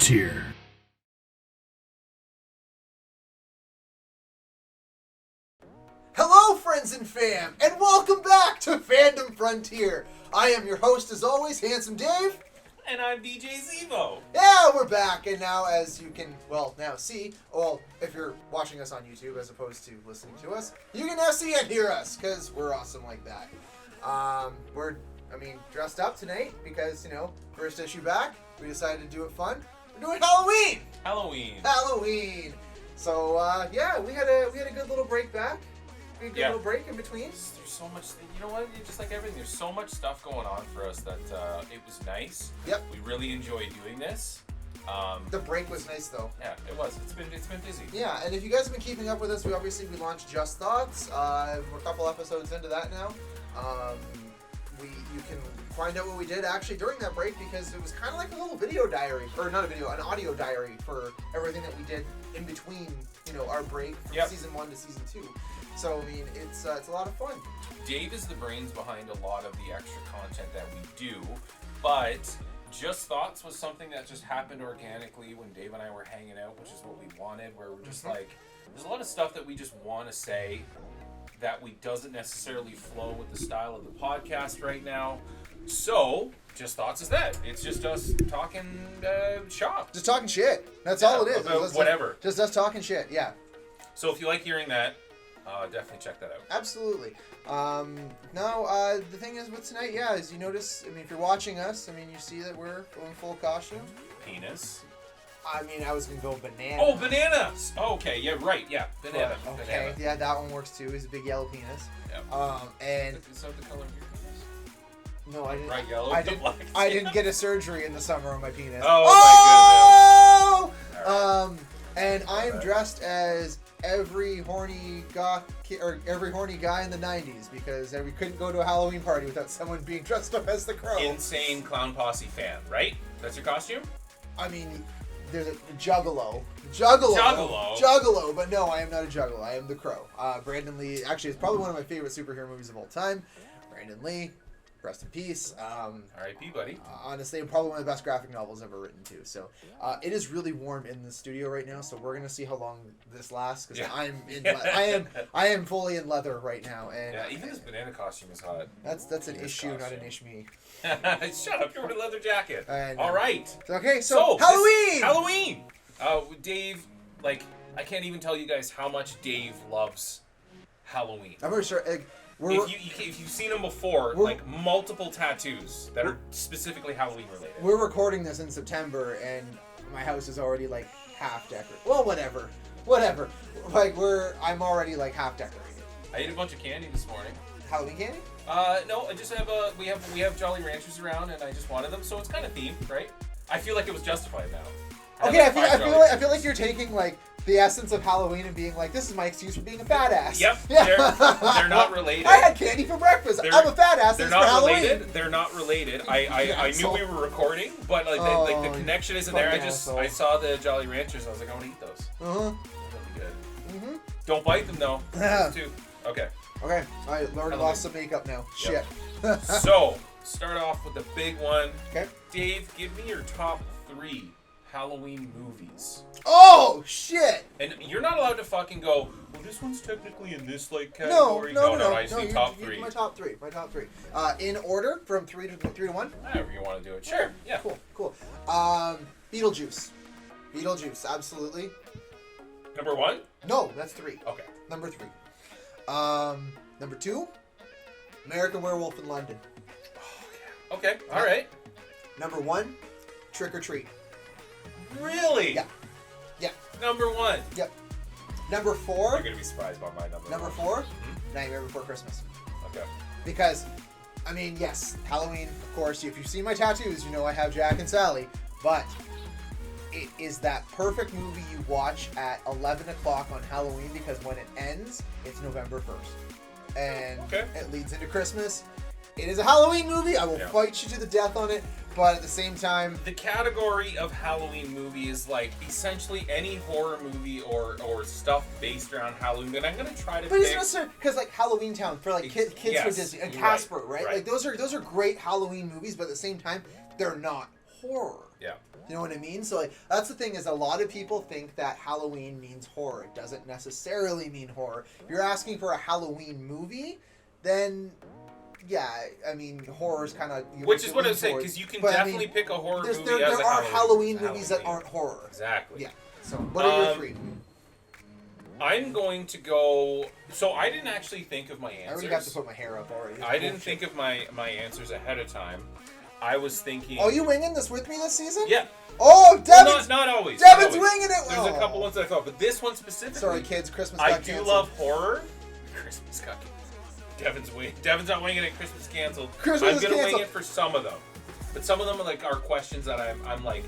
Frontier. Hello, friends and fam, and welcome back to Fandom Frontier. I am your host, as always, Handsome Dave. And I'm DJ Zevo. Yeah, we're back, and now, as you can, now see, if you're watching us on YouTube as opposed to listening to us, you can now see and hear us, because we're awesome like that. We're dressed up tonight, because, first issue back, we decided to do it fun. We're doing Halloween! So, we had a good little break back. Little break in between. There's so much, you know what, just like everything, there's so much stuff going on for us that it was nice. Yep. We really enjoyed doing this. The break was nice though. Yeah, it was. It's been busy. Yeah, and if you guys have been keeping up with us, we launched Just Thoughts. We're a couple episodes into that now. You can find out what we did actually during that break, because it was kind of like a little video diary, or not a video, an audio diary for everything that we did in between, our break from season 1 to season 2. So it's a lot of fun. Dave is the brains behind a lot of the extra content that we do, but Just Thoughts was something that just happened organically when Dave and I were hanging out, which is what we wanted, where we're just like, there's a lot of stuff that we just want to say that we doesn't necessarily flow with the style of the podcast right now. So, Just Thoughts is that. It's just us talking shop. Just talking shit. That's all it is. About whatever. Just us talking shit, yeah. So if you like hearing that, definitely check that out. Absolutely. The thing is with tonight, is you notice, if you're watching us, you see that we're going full costume. Penis. I was going to go banana. Oh, bananas! Oh, okay, yeah, right, yeah. Banana. Okay, Banana. yeah, that one works too. He's a big yellow penis. Yeah. And... Is that the color of your penis? No, I didn't. Bright yellow? I didn't get a surgery in the summer on my penis. Oh my goodness. And I am dressed as every horny goth or every horny guy in the 90s, because we couldn't go to a Halloween party without someone being dressed up as the Crow. Insane Clown Posse fan, right? That's your costume? There's a Juggalo, but no, I am not a Juggalo. I am the Crow. Brandon Lee, actually, it's probably one of my favorite superhero movies of all time. Brandon Lee, rest in peace. R.I.P., buddy. Honestly, probably one of the best graphic novels ever written too. So it is really warm in the studio right now, so we're gonna see how long this lasts, because I am fully in leather right now, and even this banana costume is hot. That's an issue, not an ish me. Shut up! You're wearing a leather jacket. All right. Okay, so Halloween. Halloween. Dave, I can't even tell you guys how much Dave loves Halloween. I'm pretty sure. If you've seen him before, multiple tattoos that are specifically Halloween related. We're recording this in September, and my house is already half decorated. Well, whatever. I'm already half decorated. I ate a bunch of candy this morning. Halloween candy? No, I just have we have Jolly Ranchers around, and I just wanted them, so it's kind of themed, right? I feel like it was justified now. Okay, I feel like you're taking the essence of Halloween and being this is my excuse for being a badass. Yep. Yeah. They're not related. I had candy for breakfast. I'm a fat ass. They're not Halloween. related. They're not related. I knew we were recording, but the connection isn't there. I saw the Jolly Ranchers. I was like, I want to eat those. Uh-huh. Really good. Don't bite them though. Okay. Okay. I already lost some makeup now. Yep. Shit. So start off with the big one. Okay. Dave, give me your top 3 Halloween movies. Oh shit! And you're not allowed to fucking go, well, this one's technically in this category. No. I just need top 3. My top 3. In order from 3 to 1. However you want to do it. Sure. Yeah. Cool. Beetlejuice, absolutely. Number 1? No, that's 3. Okay. Number 3. Number 2, American Werewolf in London. Oh, yeah. Okay. All right. Number 1, Trick or Treat. Really? Yeah. Number 1. Yep. Number 4. You're gonna be surprised by my number. Number 4, Nightmare Before Christmas. Okay. Because, yes, Halloween, of course. If you've seen my tattoos, you know I have Jack and Sally. But it is that perfect movie you watch at 11 o'clock on Halloween, because when it ends, it's November 1st. And it leads into Christmas. It is a Halloween movie. I will fight you to the death on it. But at the same time, the category of Halloween movie is essentially any horror movie or stuff based around Halloween. And I'm gonna try to. But it's necessary because Halloween Town for kids for Disney and Casper, right? Those are great Halloween movies, but at the same time, they're not horror. Yeah. You know what I mean? So like that's the thing is a lot of people think that Halloween means horror. It doesn't necessarily mean horror. If you're asking for a Halloween movie, then yeah, I mean horror is kind of which is what I'm saying because you can definitely pick a horror movie there as a are Halloween movies that movie. aren't horror. Exactly. Yeah. So what are your three? I'm going to go. So I didn't actually think of my answers. I already have to put my hair up already. I didn't think of my answers ahead of time. I was thinking. Oh, you winging this with me this season? Yeah. Oh, Devin's not always. Devin's not always. winging it. There's a couple ones I thought, but this one specifically. Sorry, kids. Christmas got I canceled. do love horror. Christmas got canceled. Devin's not winging it. Christmas canceled. I'm gonna wing it for some of them, but some of them are questions that I'm like.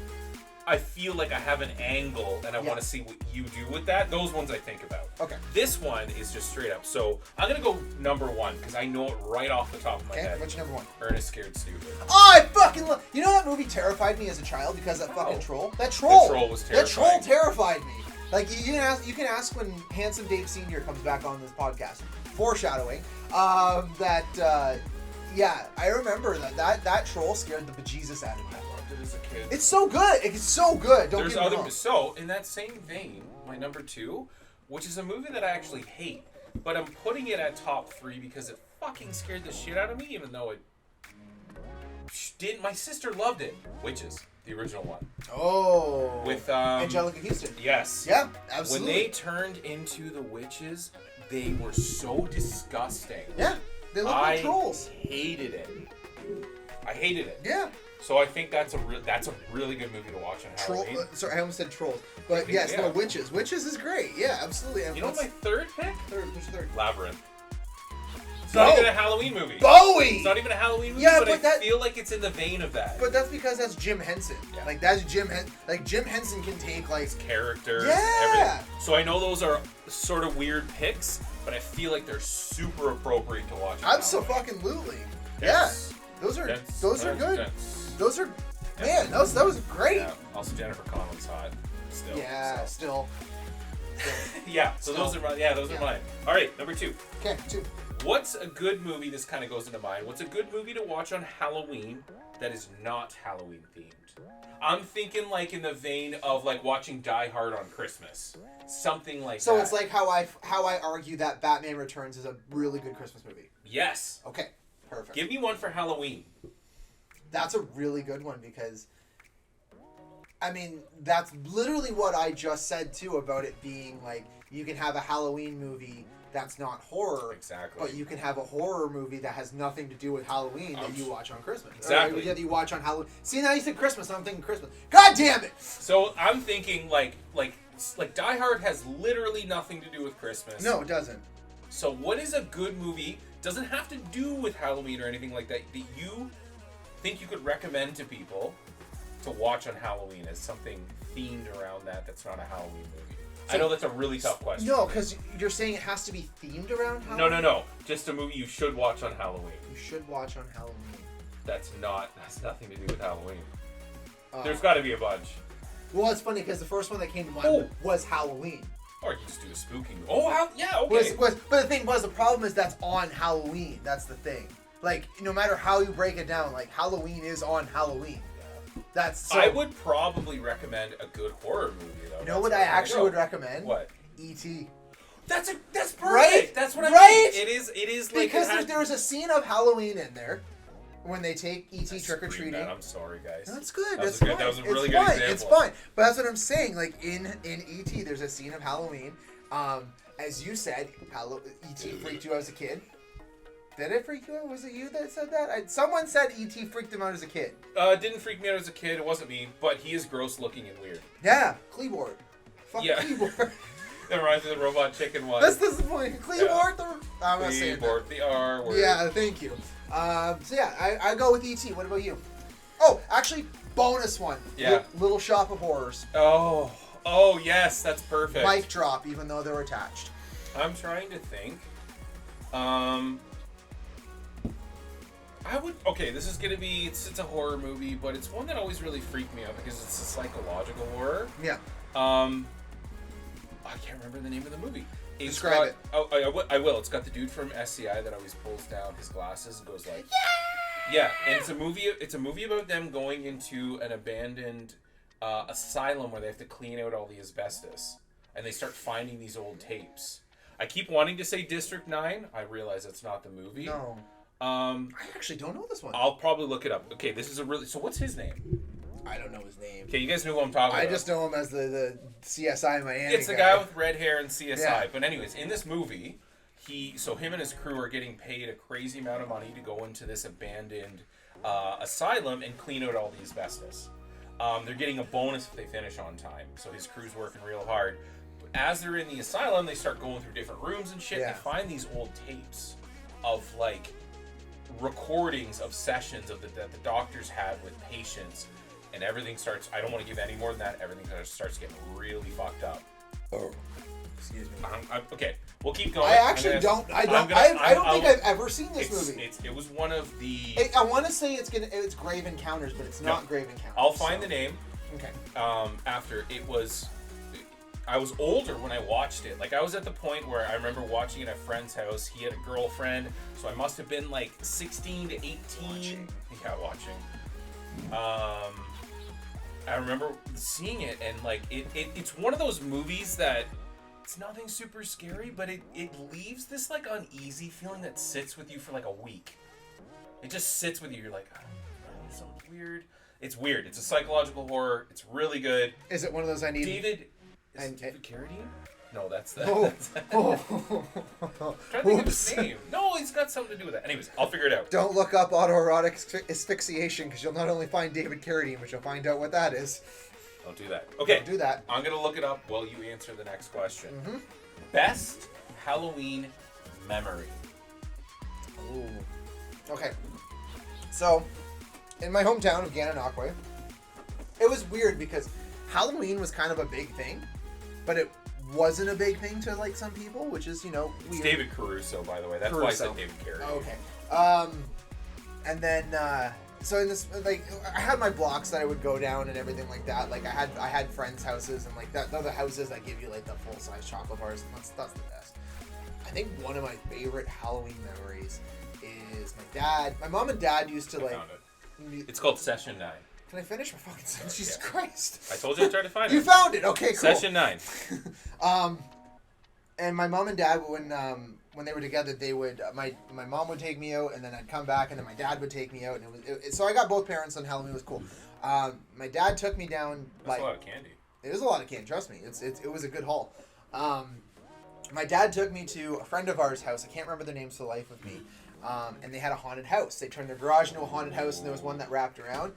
I feel like I have an angle and I want to see what you do with that. Those ones I think about. Okay. This one is just straight up. So I'm going to go number one because I know it right off the top of my head. What's your number one? Ernest Scared Stupid. Oh, I fucking love. You know that movie terrified me as a child because that fucking troll. That troll. The troll was terrifying. That troll terrified me. Like you can ask when Handsome Dave Sr. comes back on this podcast. Foreshadowing. Yeah, I remember that troll scared the bejesus out of me. As a kid. It's so good. It's so good. Don't There's get me other wrong. So in that same vein, my number two, which is a movie that I actually hate, but I'm putting it at top 3 because it fucking scared the shit out of me, even though it didn't. My sister loved it. Witches, the original one. Oh. With Angelica Houston. Yes. Yeah, absolutely. When they turned into the witches, they were so disgusting. Yeah, they look like trolls. I hated it. Yeah. So I think that's a really good movie to watch on Halloween. Sorry, I almost said trolls, but yes, no, witches. Witches is great. Yeah, absolutely. You know my third pick? Who's third? Labyrinth. It's not even a Halloween movie. Bowie. It's not even a Halloween movie, yeah, but I feel like it's in the vein of that. But that's because that's Jim Henson. Yeah. Like that's Jim Henson can take like his characters. Yeah. Everything. So I know those are sort of weird picks, but I feel like they're super appropriate to watch. Absolutely. Yes. Yeah. Those are good. Those are, man, that was great. Yeah. Also, Jennifer Connelly's hot. Still. Yeah, still. Yeah, so those are mine. All right, number 2. Okay, 2. What's a good movie? This kind of goes into mine. What's a good movie to watch on Halloween that is not Halloween themed? I'm thinking like in the vein of like watching Die Hard on Christmas, something like that. So it's like how I argue that Batman Returns is a really good Christmas movie. Yes. Okay, perfect. Give me one for Halloween. That's a really good one because, I mean, that's literally what I just said too about it being like you can have a Halloween movie that's not horror, exactly, but you can have a horror movie that has nothing to do with Halloween that you watch on Christmas. Exactly. Or that you watch on Halloween. See, now you said Christmas, I'm thinking Christmas. God damn it! So I'm thinking like Die Hard has literally nothing to do with Christmas. No, it doesn't. So what is a good movie? Doesn't have to do with Halloween or anything like that you think you could recommend to people to watch on Halloween as something themed around that's not a Halloween movie? So, I know that's a really tough question. No, because you're saying it has to be themed around Halloween? No. Just a movie you should watch on Halloween. You should watch on Halloween. That's nothing to do with Halloween. There's got to be a bunch. Well, it's funny because the first one that came to mind was Halloween. Or you just do a spooky. Okay. But the thing was, the problem is that's on Halloween. That's the thing. Like, no matter how you break it down, like, Halloween is on Halloween. I would probably recommend a good horror movie, though. You know what I actually would recommend? What? E.T. That's perfect. Right? That's what I mean. It is like... Because there's a scene of Halloween in there when they take E.T. trick-or-treating. I'm sorry, guys. That's good. That's fine. That was a really good example. It's fine. But that's what I'm saying. Like, in E.T., there's a scene of Halloween. As you said, E.T. freaked you out as a kid. Did it freak you out? Was it you that said that? Someone said E.T. freaked him out as a kid. Didn't freak me out as a kid. It wasn't me. But he is gross looking and weird. Yeah. Kleeboard. Fuck Kleeboard. That reminds me of the Robot Chicken one. That's disappointing. Kleeboard? Yeah. I'm not saying that. Kleeboard, the R word. Yeah, thank you. So yeah, I go with E.T. What about you? Oh, actually, bonus one. Yeah. Little Shop of Horrors. Oh yes, that's perfect. Mic drop, even though they're attached. I'm trying to think. This is gonna be, it's a horror movie, but it's one that always really freaked me out because it's a psychological horror. Yeah. I can't remember the name of the movie. Describe it. Oh, I will. It's got the dude from SCI that always pulls down his glasses and goes like, yeah! Yeah, and it's a movie. It's a movie about them going into an abandoned asylum where they have to clean out all the asbestos, and they start finding these old tapes. I keep wanting to say District 9. I realize that's not the movie. No. I actually don't know this one. I'll probably look it up. Okay, this is a really... So what's his name? I don't know his name. Okay, you guys know who I'm talking about. I just know him as the CSI Miami It's the guy with red hair and CSI. Yeah. But anyways, in this movie, him and his crew are getting paid a crazy amount of money to go into this abandoned asylum and clean out all the asbestos. They're getting a bonus if they finish on time. So his crew's working real hard. As they're in the asylum, they start going through different rooms and shit. Yeah. They find these old tapes of like recordings of sessions that the doctors had with patients, and everything starts. I don't want to give any more than that. Everything starts getting really fucked up. Oh, excuse me. Okay, we'll keep going. I actually don't. I don't think I've ever seen this movie. It was one of the. I want to say it's Grave Encounters, but it's not Grave Encounters. I'll find the name. Okay. After it was. I was older when I watched it. Like, I was at the point where I remember watching it at a friend's house. He had a girlfriend, so I must have been like 16 to 18. Yeah, watching. I remember seeing it, and like it's one of those movies that it's nothing super scary, but it leaves this like uneasy feeling that sits with you for like a week. It just sits with you. You're like, oh, something weird. It's weird. It's a psychological horror. It's really good. Is it one of those I need? David Carradine? No, that's the. Oh. I'm trying to think of his name. No, he's got something to do with that. Anyways, I'll figure it out. Don't look up autoerotic asphyxiation, because you'll not only find David Carradine, but you'll find out what that is. Don't do that. Okay. Don't do that. I'm going to look it up while you answer the next question. Mm-hmm. Best Halloween memory. Ooh. Okay. So, in my hometown of Gananoque, it was weird because Halloween was kind of a big thing, but it wasn't a big thing to like some people, which is, weird. It's David Caruso, by the way. That's why I said David Carradine. Okay. And then so in this, like, I had my blocks that I would go down and everything like that. Like, I had friends' houses, and like they're the houses that give you like the full size chocolate bars, and that's the best. I think one of my favorite Halloween memories is my mom and dad used to I found it. It's called Session 9. Can I finish my fucking sentence? Jesus Christ. I told you to try to find it. You found it. Okay, cool. Session 9. And my mom and dad, when they were together, they would my mom would take me out, and then I'd come back, and then my dad would take me out, and so I got both parents on Halloween. It was cool. My dad took me down. That's a lot of candy. It was a lot of candy. Trust me, it was a good haul. My dad took me to a friend of ours' house. I can't remember their names for the life of me. And they had a haunted house. They turned their garage into a haunted house, and there was one that wrapped around.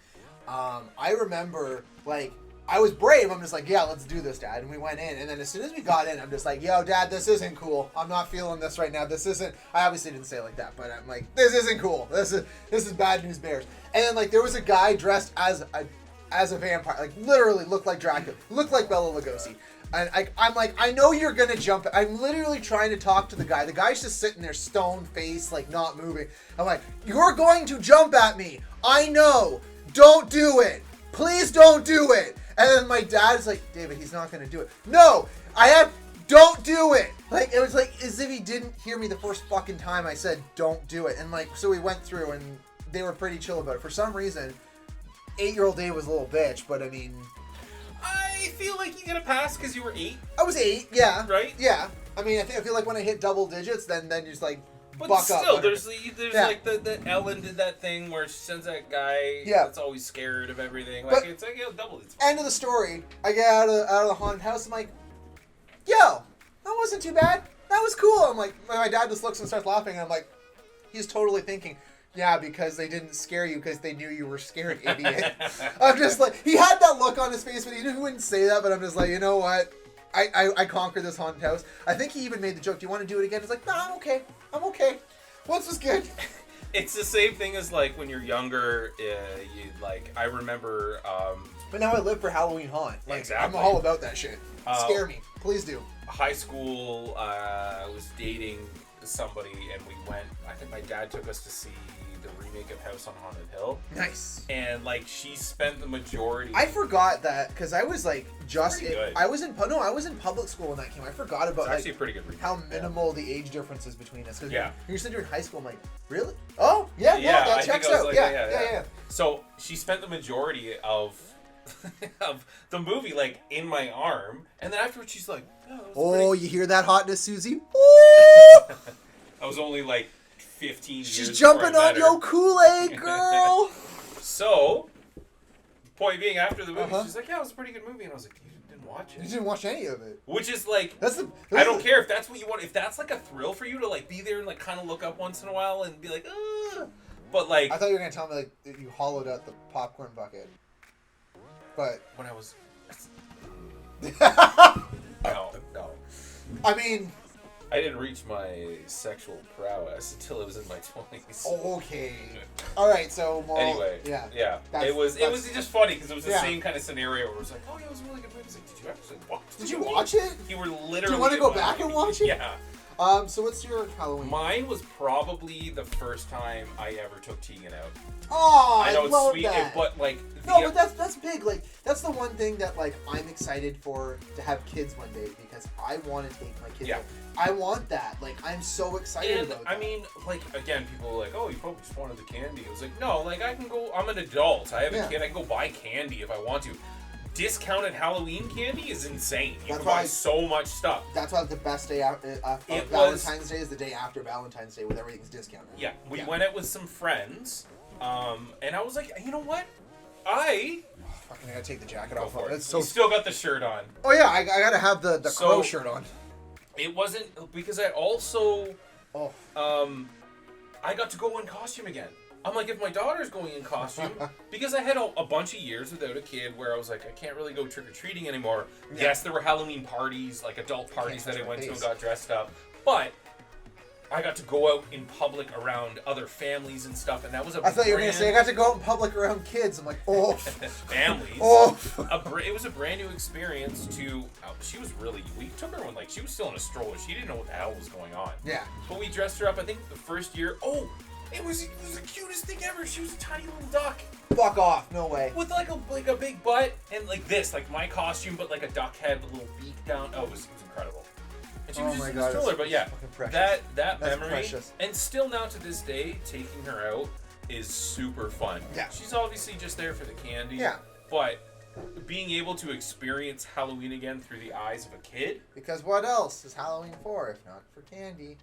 I remember, like, I was brave. I'm just like, yeah, let's do this, Dad. And we went in. And then as soon as we got in, I'm just like, yo, Dad, this isn't cool. I'm not feeling this right now. This isn't... I obviously didn't say it like that, but I'm like, this isn't cool. This is bad news bears. And then, like, there was a guy dressed as a vampire. Like, literally looked like Dracula. Looked like Bela Lugosi. And I'm like, I know you're going to jump. I'm literally trying to talk to the guy. The guy's just sitting there, stone face, like, not moving. I'm like, you're going to jump at me. I know. Don't do it. Please don't do it. And then my dad's like, David, he's not going to do it. No, don't do it. Like, it was like as if he didn't hear me the first fucking time I said, don't do it. And like, so we went through and they were pretty chill about it. For some reason, 8-year-old Dave was a little bitch, but I mean... I feel like you get a pass because you were 8. I was 8, yeah. Right? Yeah. I mean, I feel like when I hit double digits, then you're just like, but buck still, up. there's like the Ellen did that thing where she sends that guy that's always scared of everything. Like, it's like, double. It's fine. End of the story. I get out of the haunted house. I'm like, yo, that wasn't too bad. That was cool. I'm like, my dad just looks and starts laughing, and I'm like, he's totally thinking, yeah, because they didn't scare you because they knew you were scared, idiot. I'm just like, he had that look on his face, but he wouldn't say that. But I'm just like, you know what? I conquered this haunted house. I think he even made the joke, do you want to do it again? He's like, no, I'm okay. I'm okay. Once was good. It's the same thing as like when you're younger, I remember... but now I live for Halloween Haunt. Like, exactly. I'm all about that shit. Scare me. Please do. High school, I was dating somebody and we went. I think my dad took us to see the remake of House on Haunted Hill. Nice. And like she spent the majority. I forgot that because I was like I was in public school when that came. I forgot about it's actually a pretty good remake. how minimal the age difference is between us. Because Yeah. when you said you're in high school, I'm like, really? Oh yeah, that checks out. Like, Yeah. So she spent the majority of of the movie like in my arm, and then afterwards she's like, Oh, you hear that hotness, Susie? I was only like 15 years. She's jumping before I on met her. your Kool-Aid, girl. So, point being, after the movie, Uh-huh. she's like, "Yeah, it was a pretty good movie," and I was like, "You didn't watch it." You didn't watch any of it. Which is like, I don't care if that's what you want. If that's like a thrill for you to like be there and like kind of look up once in a while and be like, ugh. But like, I thought you were gonna tell me like that you hollowed out the popcorn bucket. But when I was, no, I mean, I didn't reach my sexual prowess until I was in my 20s. okay. All right, so Anyway, yeah. It was just funny because it was the Yeah. same kind of scenario where it was like, oh yeah, it was a really good movie. I was like, did you actually watch it? Did you watch it? You were literally. Do you want to go back and watch it? Yeah. So what's your Halloween? Mine was probably the first time I ever took Tegan out. Oh, I know it's love sweet, that. but like. No, but that's big. Like that's the one thing that like I'm excited for to have kids one day because I want to take my kids. Yeah. out. I want that. Like I'm so excited And about that. I mean, like again, people are like, "Oh, you probably just wanted the candy." I was like, "No, like I can go. I'm an adult. I have a kid. I can go buy candy if I want to." Discounted Halloween candy is insane. You That's can buy why- so much stuff. That's why the best day after It Valentine's Day is the day after Valentine's Day when everything's discounted. Yeah, we went out with some friends, and I was like, you know what? I Fucking, I gotta take the jacket go off. for it. It's so. You still got the shirt on. Oh yeah, I gotta have the So- crow shirt on. It wasn't because I also Oh. I got to go in costume again. I'm like, if my daughter's going in costume, because I had a bunch of years without a kid where I was like, I can't really go trick-or-treating anymore. Yeah. Yes, there were Halloween parties, like adult parties that I touch my went to and face. got dressed up, but I got to go out in public around other families and stuff, and that was a I thought you were gonna say I got to go out in public around kids. I'm like, oh. families. Oh. It was a brand new experience to. She was really. We took her when like she was still in a stroller. She didn't know what the hell was going on. Yeah. But we dressed her up. I think the first year. Oh, it was the cutest thing ever. She was a tiny little duck Fuck off. No way. with like a big butt and like this, like my costume, but like a duck head with a little beak down. Oh, it was incredible. And she Oh was my just in God, a stroller, that's but yeah, fucking precious. that That's memory, precious. and still now to this day, taking her out is super fun. Yeah. She's obviously just there for the candy. Yeah. But being able to experience Halloween again through the eyes of a kid. Because what else is Halloween for if not for candy?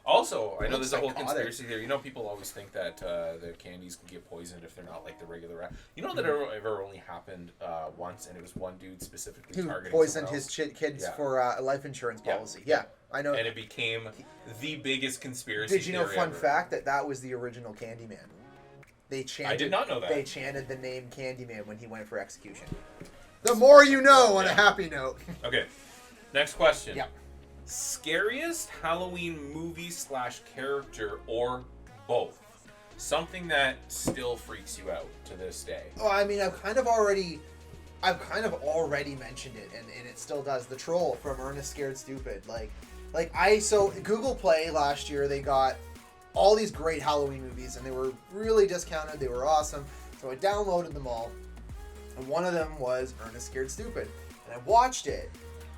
Also, I know Looks there's a whole psychotic. conspiracy theory. You know, people always think that the candies can get poisoned if they're not like the regular. You know that ever only happened once, and it was one dude specifically Who targeting poisoned someone his else. kids Yeah. for a life insurance policy? Yeah, I know. And it became the biggest conspiracy. Did you know? theory Fun ever. fact that was the original Candyman. They chanted. I did not know that. They chanted the name Candyman when he went for execution. The more you know. On a happy note. Okay, next question. Yeah. Scariest Halloween movie / character or both? Something that still freaks you out to this day. Oh, I mean, I've kind of already mentioned it, and it still does. The Troll from Ernest Scared Stupid. So Google Play last year, they got all these great Halloween movies, and they were really discounted. They were awesome. So I downloaded them all, and one of them was Ernest Scared Stupid, and I watched it,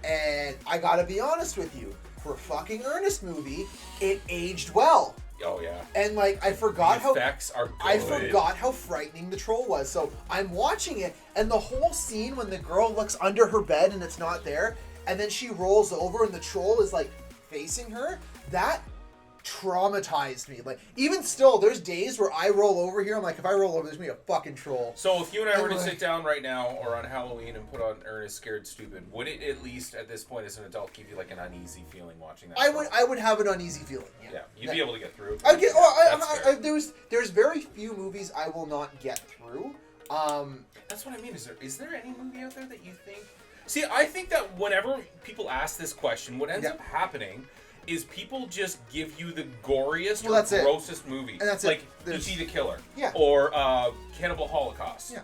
and I gotta be honest with you, for a fucking Ernest movie, it aged well. Oh yeah. And I forgot The how effects are good. I forgot how frightening the troll was. So I'm watching it, and the whole scene when the girl looks under her bed and it's not there, and then she rolls over and the troll is facing her, that traumatized me. Even still, there's days where I roll over here, I'm like, if I roll over, there's gonna be a fucking troll. So if you and I were to And, sit down right now or on Halloween and put on Ernest Scared Stupid, would it at least at this point as an adult give you an uneasy feeling watching that? I would have an uneasy feeling. Yeah, you'd be able to get through it. I get. That's fair. There's very few movies I will not get through. That's what I mean. Is there any movie out there that you think? See, I think that whenever people ask this question, what ends up happening is people just give you the goriest or grossest movie. And that's like it. E.T. the Killer. Yeah. Or Cannibal Holocaust. Yeah.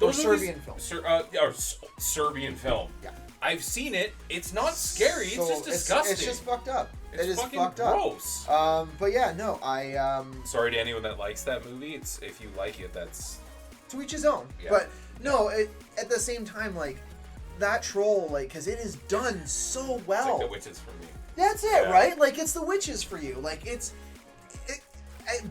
Those or movies- Serbian film. Serbian film. Yeah. I've seen it. It's not scary. It's just disgusting. It's just fucked up. It's it is fucking fucked gross. up. But yeah, no, I Sorry to anyone that likes that movie. It's if you like it, that's to each his own. Yeah. But no, at the same time, like that troll, like, because it is done so well. it's like The Witches for me. That's it, Yeah. right? Like it's The Witches for you. Like it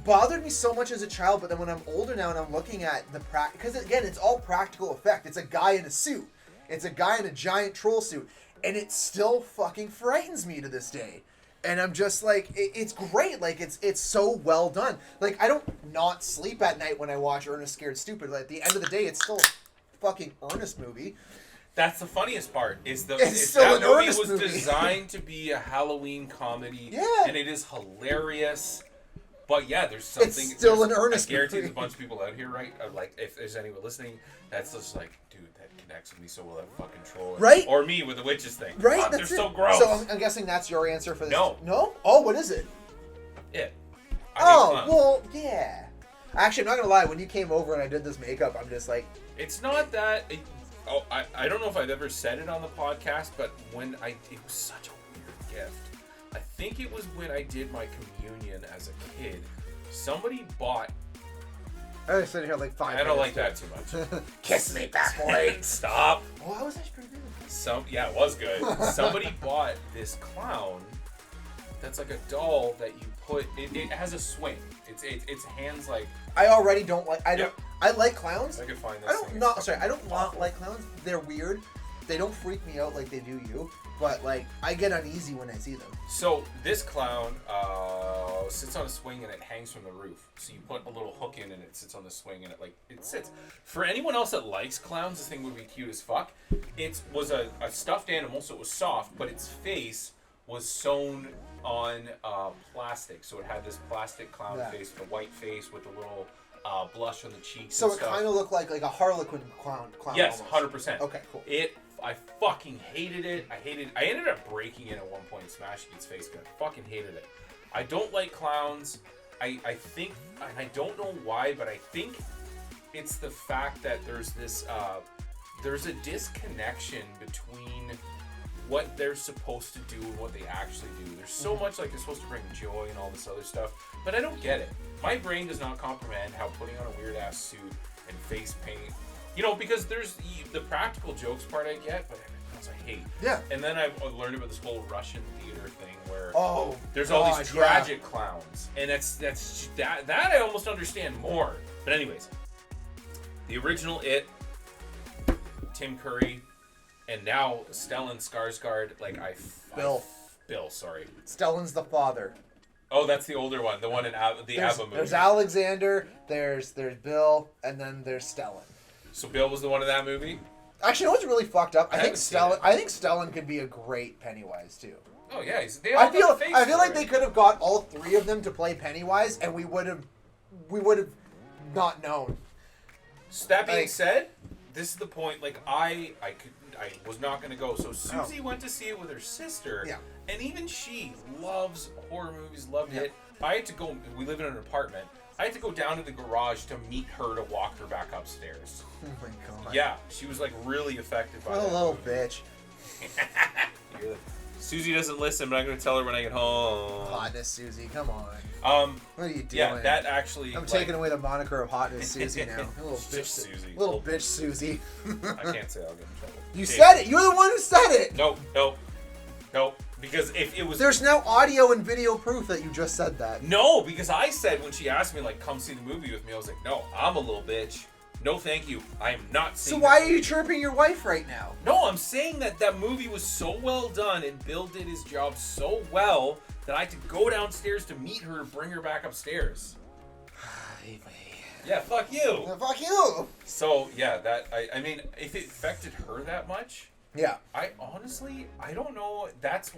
bothered me so much as a child, but then when I'm older now and I'm looking at the because again, it's all practical effect. It's a guy in a suit. It's a guy in a giant troll suit, and it still fucking frightens me to this day. And I'm just like, it's great. Like it's so well done. Like I don't not sleep at night when I watch Ernest Scared Stupid. Like, at the end of the day, it's still a fucking Ernest movie. That's the funniest part. It's still that an movie Ernest was movie. designed to be a Halloween comedy. Yeah. And it is hilarious. But yeah, there's something. It's still an Ernest I guarantee movie. there's a bunch of people out here, right? Like, if there's anyone listening, that's just like, dude, that connects with me so well. That fucking troll, Right? Or me with the witches thing. Right? God, they're That's so it. gross. So I'm guessing that's your answer for this. No. No? Oh, what is it? It. Well, yeah. Actually, I'm not gonna lie. When you came over and I did this makeup, I'm just like, It's not that. I don't know if I've ever said it on the podcast, but it was such a weird gift. I think it was when I did my communion as a kid. Somebody bought. I was sitting here like 5 I don't like minutes. that too much. Kiss me, bad boy. Stop. Oh, I was actually pretty good. Yeah, it was good. Somebody bought this clown. That's like a doll that you put. It has a swing. Its hands like. I already don't like. Yep. I like clowns. I could find this. I don't thing. not sorry. I don't not like clowns. They're weird. They don't freak me out like they do you. But like, I get uneasy when I see them. So this clown sits on a swing and it hangs from the roof. So you put a little hook in and it sits on the swing and it sits. For anyone else that likes clowns, this thing would be cute as fuck. It was a stuffed animal, so it was soft, but its face was sewn on plastic. So it had this plastic clown face, the white face with the little blush on the cheeks. So and it stuff. kind of looked like a Harlequin clown. Yes, almost. 100%. Okay, cool. I fucking hated it. I ended up breaking it at one point, smashing its face, because I fucking hated it. I don't like clowns. I think, and I don't know why, but I think it's the fact that there's this, there's a disconnection between what they're supposed to do and what they actually do. There's so much like they're supposed to bring joy and all this other stuff, but I don't get it. My brain does not comprehend how putting on a weird ass suit and face paint, because there's the practical jokes part I get, but everything else I hate. Yeah. And then I've learned about this whole Russian theater thing where there's God, all these tragic clowns, and that I almost understand more. But anyways, the original It, Tim Curry, and now Stellan Skarsgård. Bill, sorry. Stellan's the father. Oh, that's the older one, the one in the ABBA movie. There's Alexander, there's Bill, and then there's Stellan. So Bill was the one in that movie? Actually, you know what's really fucked up? I think haven't seen it. Stellan could be a great Pennywise too. Oh yeah, they all I feel got a face like for they it. could have got all three of them to play Pennywise, and we would have not known. So that being said, this is the point. Like I was not gonna go. So Susie went to see it with her sister. Yeah. And even she loves horror movies, loved it. I had to go. We live in an apartment. I had to go down to the garage to meet her to walk her back upstairs. Oh my god. Yeah, she was like really affected by What a that little movie. bitch. Susie doesn't listen, but I'm gonna tell her when I get home. Hotness, Susie. Come on. What are you doing? Yeah, that actually. I'm taking away the moniker of hotness, Susie now. A little It's bitch, just Susie. Little bitch, Susie. I can't say I'll get in trouble. You said it. You're the one who said it. Nope. Because if it was There's now audio and video proof that you just said that. no, because I said when she asked me like come see the movie with me, I was like, no, I'm a little bitch. No, thank you. I am not So seeing. why that are you movie. chirping your wife right now? No, I'm saying that movie was so well done and Bill did his job so well that I had to go downstairs to meet her to bring her back upstairs. Yeah, fuck you. Well, fuck you. So yeah, that I mean, if it affected her that much, Yeah. I honestly I don't know.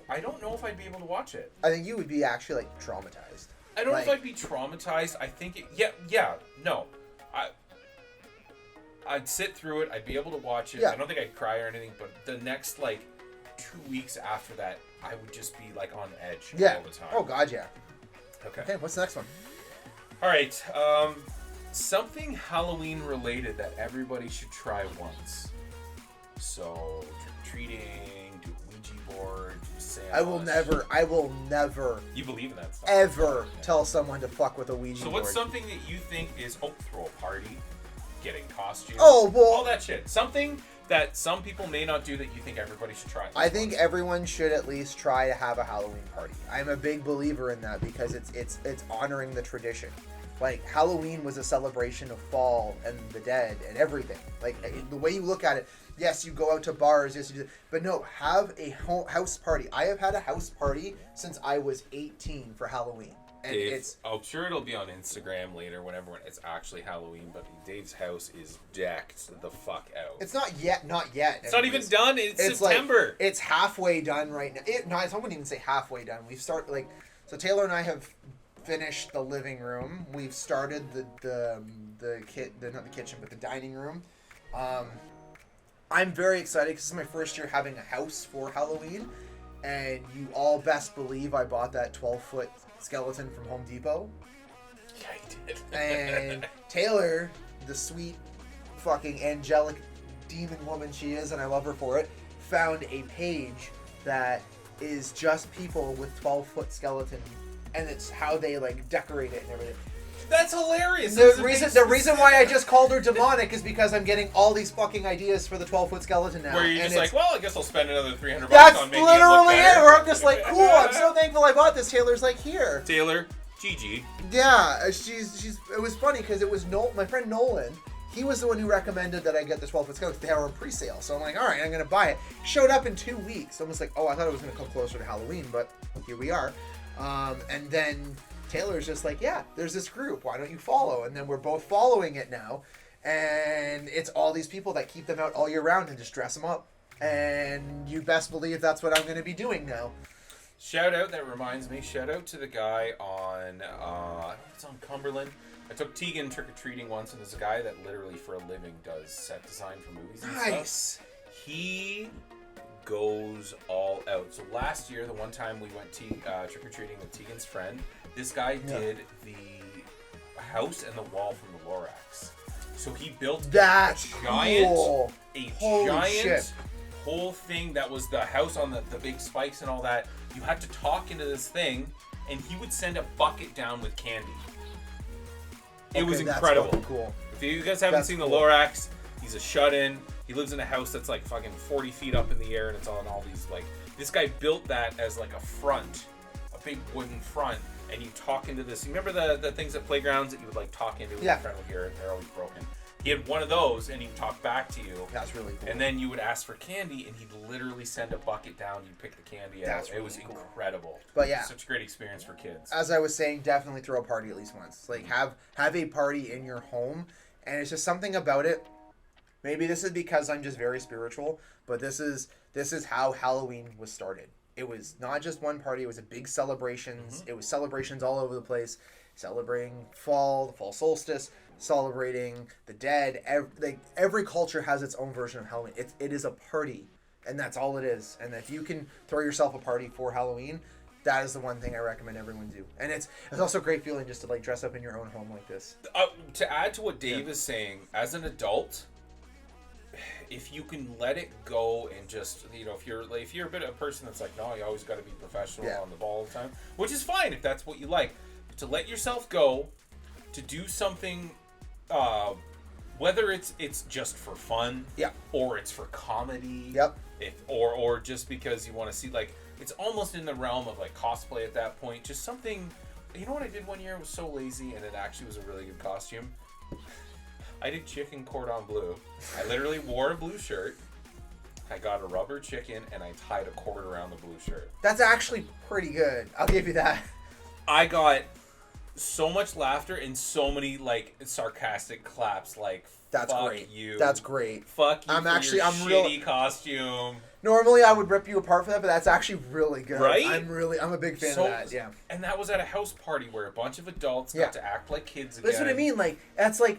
I don't know if I'd be able to watch it. I think you would be actually like traumatized. I don't know if Like- I'd be traumatized. I think no. I'd sit through it. I'd be able to watch it. Yeah. I don't think I'd cry or anything. But the next 2 weeks after that, I would just be on edge all the time. Oh god, yeah. Okay. Okay, what's the next one? All right. Something Halloween related that everybody should try once. So trick or treating, do a Ouija board, do a saying. I will never You believe in that stuff? ever Yeah. tell someone to fuck with a Ouija So board. what's something that you think is throw a party, getting costumes, Oh, well, all that shit? Something that some people may not do that you think everybody should try. I think everyone should at least try to have a Halloween party. I'm a big believer in that because it's honoring the tradition. Like, Halloween was a celebration of fall and the dead and everything. Like, the way you look at it, yes, you go out to bars, yes, you do, but no, have a house party. I have had a house party since I was 18 for Halloween. And Dave, I'm sure it'll be on Instagram later whenever it's actually Halloween, but Dave's house is decked the fuck out. It's not yet. It's not even done. It's September. Like, it's halfway done right now. I wouldn't even say halfway done. We've started, so Taylor and I have finished the living room. We've started not the kitchen, but the dining room. I'm very excited because this is my first year having a house for Halloween, and you all best believe I bought that 12-foot skeleton from Home Depot. Yeah, he did. And Taylor, the sweet fucking angelic demon woman she is, and I love her for it, found a page that is just people with 12-foot skeleton, and it's how they decorate it and everything. That's hilarious. The reason why I just called her demonic is because I'm getting all these fucking ideas for the 12-foot skeleton now. Where you're just like, well, I guess I'll spend another $300 that's on making literally it look it. better. Where I'm just like, cool. I'm so thankful I bought this. Taylor's like, here. Taylor, GG. Yeah, she's. It was funny because it was my friend Nolan. He was the one who recommended that I get the 12-foot skeleton. They were on pre-sale, so I'm like, all right, I'm gonna buy it. Showed up in 2 weeks. Almost like, oh, I thought it was gonna come closer to Halloween, but here we are. And then Taylor's just like, yeah, there's this group. Why don't you follow? And then we're both following it now. And it's all these people that keep them out all year round and just dress them up. And you best believe that's what I'm going to be doing now. Shout out, that reminds me, shout out to the guy on, it's on Cumberland. I took Tegan trick-or-treating once, and there's a guy that literally for a living does set design for movies and Nice. stuff. He goes all out. So last year, the one time we went trick-or-treating with Tegan's friend, this guy did the house and the wall from the Lorax. So he built a giant whole thing that was the house on the big spikes and all that. You had to talk into this thing, and he would send a bucket down with candy. It was incredible. That's cool. If you guys haven't seen the Lorax, he's a shut-in. He lives in a house that's like fucking 40 feet up in the air, and it's on all these this guy built that as like a front, a big wooden front, and you talk into this. You remember the things at playgrounds that you would talk into and your friend would hear it, and they're always broken. He had one of those, and he'd talk back to you. That's really cool. And then you would ask for candy, and he'd literally send a bucket down. You'd pick the candy out. It was incredible. But yeah, such a great experience for kids. As I was saying, definitely throw a party at least once. Have a party in your home, and it's just something about it. Maybe this is because I'm just very spiritual, but this is how Halloween was started. It was not just one party. It was a big celebrations. Mm-hmm. It was celebrations all over the place, celebrating the fall solstice, celebrating the dead. Every culture has its own version of Halloween. It is a party, and that's all it is. And if you can throw yourself a party for Halloween, that is the one thing I recommend everyone do. And it's also a great feeling just to dress up in your own home like this. To add to what Dave is saying, as an adult, if you can let it go and just, if you're a bit of a person that's like, no, you always got to be professional on the ball all the time, which is fine if that's what you like, but to let yourself go, to do something, whether it's just for fun, or it's for comedy, or just because you want to see, it's almost in the realm of cosplay at that point, just something. You know what I did one year? I was so lazy, and it actually was a really good costume. I did chicken cordon bleu. I literally wore a blue shirt. I got a rubber chicken, and I tied a cord around the blue shirt. That's actually pretty good. I'll give you that. I got so much laughter and so many sarcastic claps. That's fuck great. You. That's great. Fuck you. I'm shitty costume. Normally I would rip you apart for that, but that's actually really good. Right? I'm a big fan of that. Yeah. And that was at a house party where a bunch of adults got to act like kids again. That's what I mean.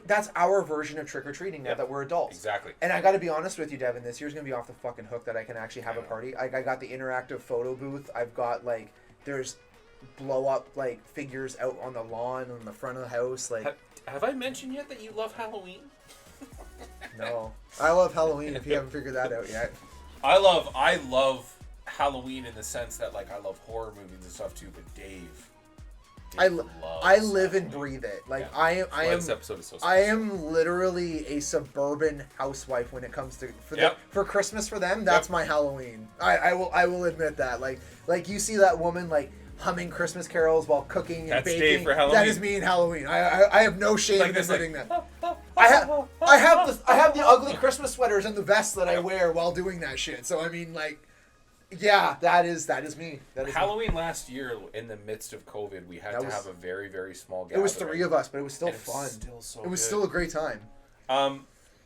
That's our version of trick or treating now that we're adults. Exactly. And I got to be honest with you, Devin. This year's gonna be off the fucking hook that I can actually have a party. I got the interactive photo booth. I've got there's blow up figures out on the lawn on the front of the house. Have I mentioned yet that you love Halloween? No, I love Halloween. If you haven't figured that out yet. I love Halloween in the sense that like I love horror movies and stuff too, but Dave I loves live and Halloween. breathe it. Like Yeah. I That's why am this episode is so I special. am literally a suburban housewife when it comes to Yep. for Christmas for them. That's Yep. my Halloween. I will admit that. Like you see that woman like humming Christmas carols while cooking and That's baking. Dave for Halloween. That is me in Halloween. I have no shame Like in this, admitting like, that. I have the ugly Christmas sweaters and the vests that I wear while doing that shit. So I mean like, yeah, that is me. That is Halloween last year, in the midst of COVID, we had That to was- have a very, very small It gathering. was 3 of us, but it was still And it was fun. still so It was good. still a great time.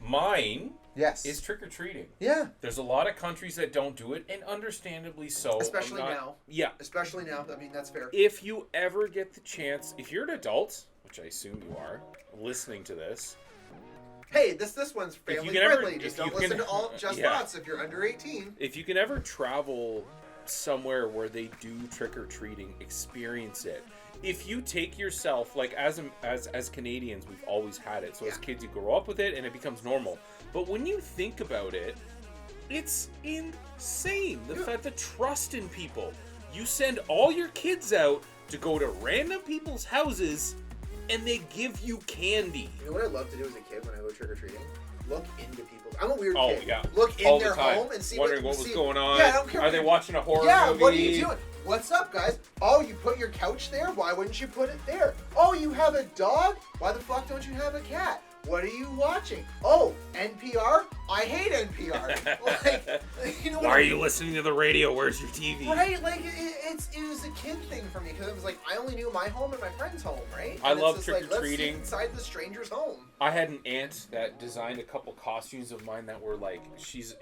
Mine Yes. is trick-or-treating. Yeah. There's a lot of countries that don't do it, and understandably so. Especially now. Yeah. Especially now. I mean, that's fair. If you ever get the chance, if you're an adult, which I assume you are, listening to this, Hey, this one's you family can ever- friendly. if Just you don't listen can- to all Just yeah. Thoughts if you're under 18. if you can ever travel somewhere where they do trick-or-treating, experience it. If you take yourself, like as Canadians, we've always had it. So as kids, you grow up with it and it becomes normal. But when you think about it, it's insane. The trust in people. You send all your kids out to go to random people's houses and they give you candy. You know what I love to do as a kid when I go trick-or-treating? Look into people. I'm a weird Oh, kid. yeah. Look in All the their time. home and see Wondering what what was going on. Yeah, I don't care. Are they watching a horror Yeah, movie? what are you doing? What's up, guys? Oh, you put your couch there? Why wouldn't you put it there? Oh, you have a dog? Why the fuck don't you have a cat? What are you watching? Oh, NPR? I hate NPR. Like, you know what Why I are mean? you listening to the radio? Where's your TV? Right, like it was a kid thing for me because it was like I only knew my home and my friend's home, right? I And it's love just like, trick-or-treating. Let's sit inside the stranger's home. I had an aunt that designed a couple costumes of mine that were like she's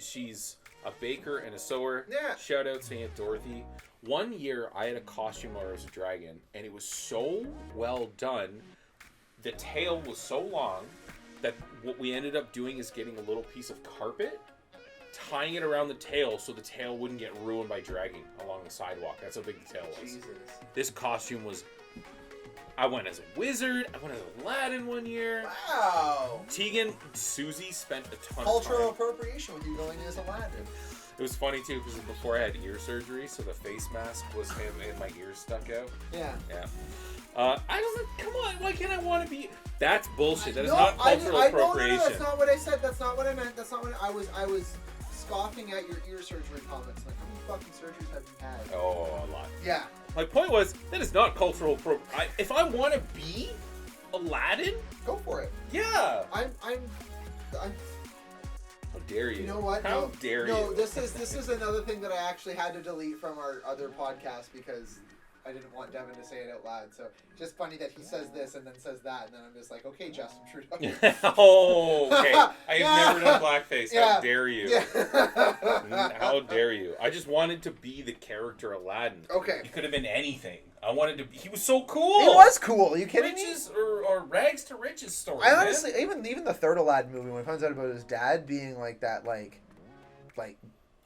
a baker and a sewer. Yeah. Shout out to Aunt Dorothy. One year I had a costume where I was a dragon and it was so well done. The tail was so long that what we ended up doing is getting a little piece of carpet, tying it around the tail so the tail wouldn't get ruined by dragging along the sidewalk. That's how big the tail was. Jesus. This costume was... I went as a wizard. I went as Aladdin one year. Wow. Tegan, Susie spent a ton Cultural of time. appropriation with you going as Aladdin. It was funny too because before I had ear surgery, so the face mask was him and my ears stuck out. Yeah. Yeah. I was like, come on, why can't I want to be? That's bullshit. That is No, not cultural no, appropriation. that's not what I said. That's not what I meant. That's not what I was scoffing at your ear surgery comments. Like, how many fucking surgeries have you had? Oh, a lot. Yeah. My point was that is not cultural appropriation. If I want to be Aladdin, Go for it. yeah. I'm How dare you? You know what? How dare you? No, this is another thing that I actually had to delete from our other podcast because I didn't want Devin to say it out loud. So just funny that he says this and then says that, and then I'm just like, okay, Justin Trudeau. Oh, okay. I have Yeah. never done blackface. Yeah. How dare you? Yeah. How dare you? I just wanted to be the character Aladdin. Okay. He could have been anything. I wanted to be. He was so cool. It was cool. Are you kidding me? Riches or rags to riches story. I man. honestly, even the third Aladdin movie, when he finds out about his dad being like that, like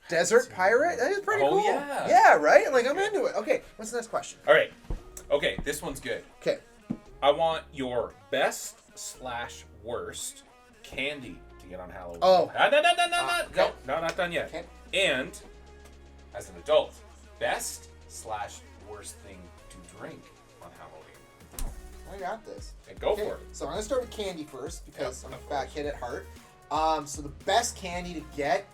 desert pirate, that is pretty Oh, cool. yeah. Yeah, right? Like, I'm into it. Okay, what's the next question? All right. Okay, this one's good. Okay. I want your best/worst candy to get on Halloween. Oh. No, not done yet. Okay. And as an adult, best/worst thing to drink on Halloween. I got this. And go Okay, for it. so I'm going to start with candy first because Yep, I'm a of fat course. kid at heart. So the best candy to get,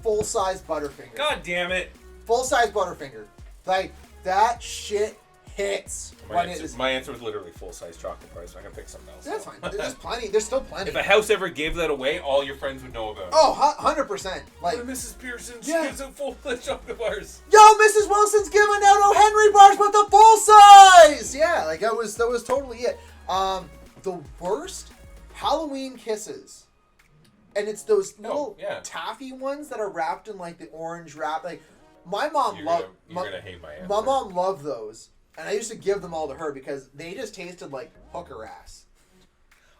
full-size Butterfinger. God damn it. Full-size Butterfinger. Like, that shit hits. My answer was literally full-size chocolate bar, so I'm going to pick something else. That's fine. There's plenty. There's still plenty. If a house ever gave that away, all your friends would know about it. Oh, 100%. Like, Mrs. Pearson, Yeah. she gives out full-size chocolate bars. yo, Mrs. Wilson's giving out O. Henry bars, but the full size. Yeah, like that was totally it. The worst Halloween kisses, and it's those little taffy ones that are wrapped in like the orange wrap. Like my mom You're loved. gonna hate my answer. My mom loved those, and I used to give them all to her because they just tasted like hooker ass.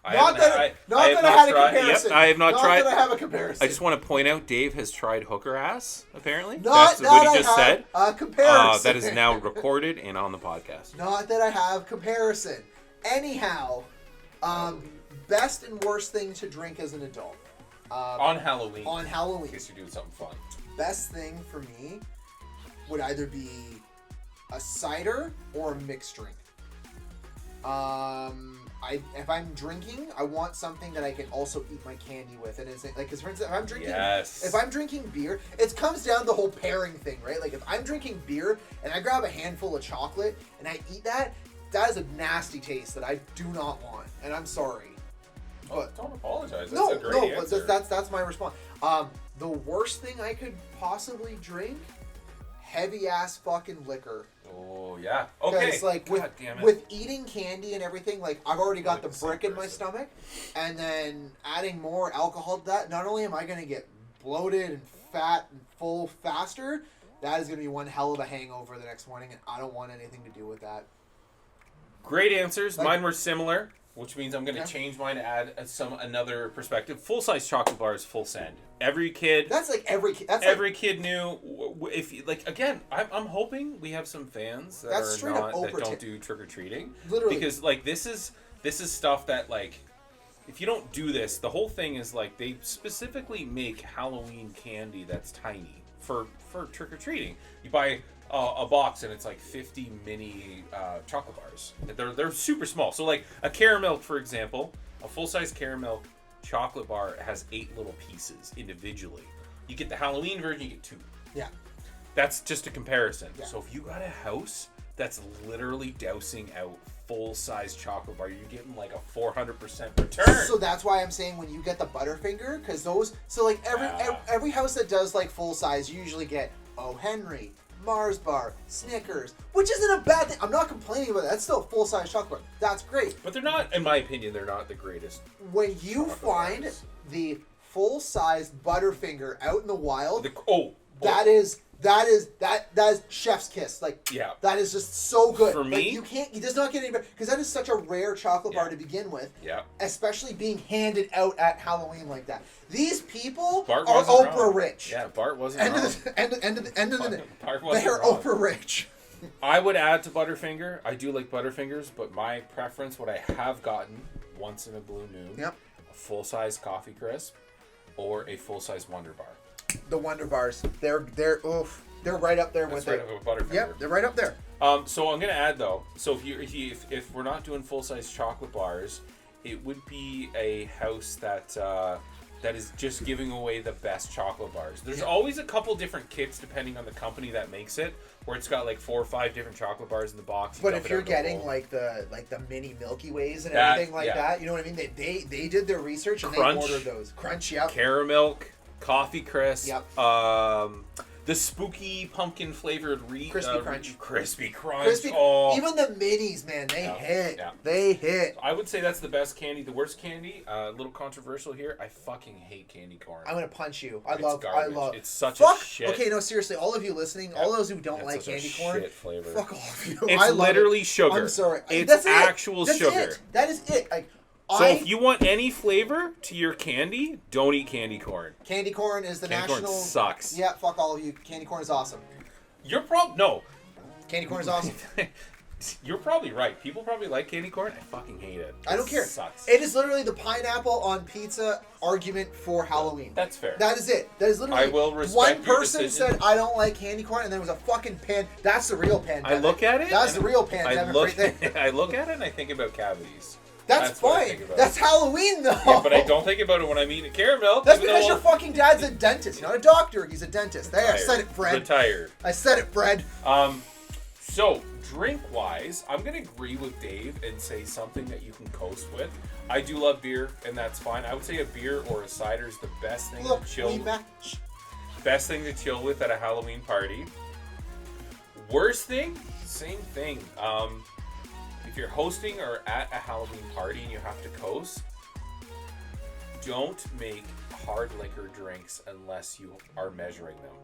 Not that I had a comparison. Yep, I have not tried. Not that I have a comparison. I just want to point out Dave has tried hooker ass, apparently. Not That's that what he I just have said. a comparison. That is now recorded and on the podcast. Not that I have comparison. Anyhow, best and worst thing to drink as an adult. On Halloween. On Halloween. In case you're doing something fun. Best thing for me would either be a cider or a mixed drink. If I'm drinking, I want something that I can also eat my candy with, and it's like, because for instance, if I'm drinking beer, it comes down to the whole pairing thing, right? Like if I'm drinking beer and I grab a handful of chocolate and I eat that is a nasty taste that I do not want, and I'm sorry. But don't apologize. That's a great answer. But that's my response. The worst thing I could possibly drink, heavy ass fucking liquor. Oh yeah. Okay. Because like with eating candy and everything, like I've already got the brick in my stomach, and then adding more alcohol to that, not only am I gonna get bloated and fat and full faster, that is gonna be one hell of a hangover the next morning, and I don't want anything to do with that. Great answers. Mine were similar, which means I'm going to change mine to add another perspective. Full-size chocolate bars, full send. Every kid. That's like every kid. That's every kid knew. If like again, I'm hoping we have some fans that don't do trick or treating. Literally, because like this is stuff that like if you don't do this, the whole thing is like they specifically make Halloween candy that's tiny for trick or treating. You buy a box and it's like 50 mini chocolate bars. They're super small. So like a caramel, for example, a full-size caramel chocolate bar has 8 little pieces individually. You get the Halloween version, you get 2. Yeah. That's just a comparison. Yeah. So if you got a house that's literally dousing out full-size chocolate bar, you're getting like a 400% return. So that's why I'm saying when you get the Butterfinger, because those, so like every house that does like full-size, you usually get O. Henry, Mars bar, Snickers, which isn't a bad thing. I'm not complaining about that. That's still a full-size chocolate bar. That's great. But they're not, in my opinion, they're not the greatest. When you find the full-size Butterfinger out in the wild, that is chef's kiss. Like, yeah, that is just so good. For me, like, you does not get any better because that is such a rare chocolate bar to begin with. Yeah, especially being handed out at Halloween like that. These people Bart are Oprah wrong. Rich. Yeah, Bart wasn't end wrong. Of the end of the Bart wasn't they're wrong. Oprah Rich. I would add to Butterfinger. I do like Butterfingers, but my preference, what I have gotten once in a blue moon, a full-size Coffee Crisp or a full-size Wonder Bar. The Wonder Bars, they're right up there with it. Butterfinger. Yep, they're right up there. So I'm gonna add though. So if we're not doing full-size chocolate bars, it would be a house that is just giving away the best chocolate bars. There's always a couple different kits depending on the company that makes it, where it's got like 4 or 5 different chocolate bars in the box. But if you're getting like the mini Milky Ways and everything like that, you know what I mean? They did their research and Crunch, they ordered those. Crunch, yep. Caramilk, Coffee Crisp, yep. The spooky pumpkin flavored Crispy Crunch. Crispy Crunch. Crispy, oh. Even the minis, man, they hit. Yeah. They hit. I would say that's the best candy. The worst candy, a little controversial here. I fucking hate candy corn. I'm gonna punch you. I It's love. garbage. It's such a shit. Okay, no, seriously, all of you listening, all those who don't like candy corn, shit flavor. fuck all of you. It's literally sugar. I'm sorry. It's actual sugar. That is it. Like, so if you want any flavor to your candy, don't eat candy corn. Candy corn is the national. national. Corn sucks. Yeah, fuck all of you. Candy corn is awesome. No. Candy corn is awesome. You're probably right. People probably like candy corn. I fucking hate it. I don't care. Sucks. It is literally the pineapple on pizza argument for Halloween. That's fair. That is it. That is literally. I will respect one person your decision. said I don't like candy corn, and there was a fucking That's the real pandemic. I look at it. That's the real pandemic right there. I look at it and I think about cavities. That's fine. That's Halloween, though. Yeah, but I don't think about it when I'm eating caramel. That's because your fucking dad's a dentist, not a doctor. He's a dentist. There, I said it, Fred. Retired. I said it, Fred. So, drink-wise, I'm going to agree with Dave and say something that you can coast with. I do love beer, and that's fine. I would say a beer or a cider is the best thing to chill. Best thing to chill with at a Halloween party. Worst thing, same thing. If you're hosting or at a Halloween party and you have to coast, don't make hard liquor drinks unless you are measuring them.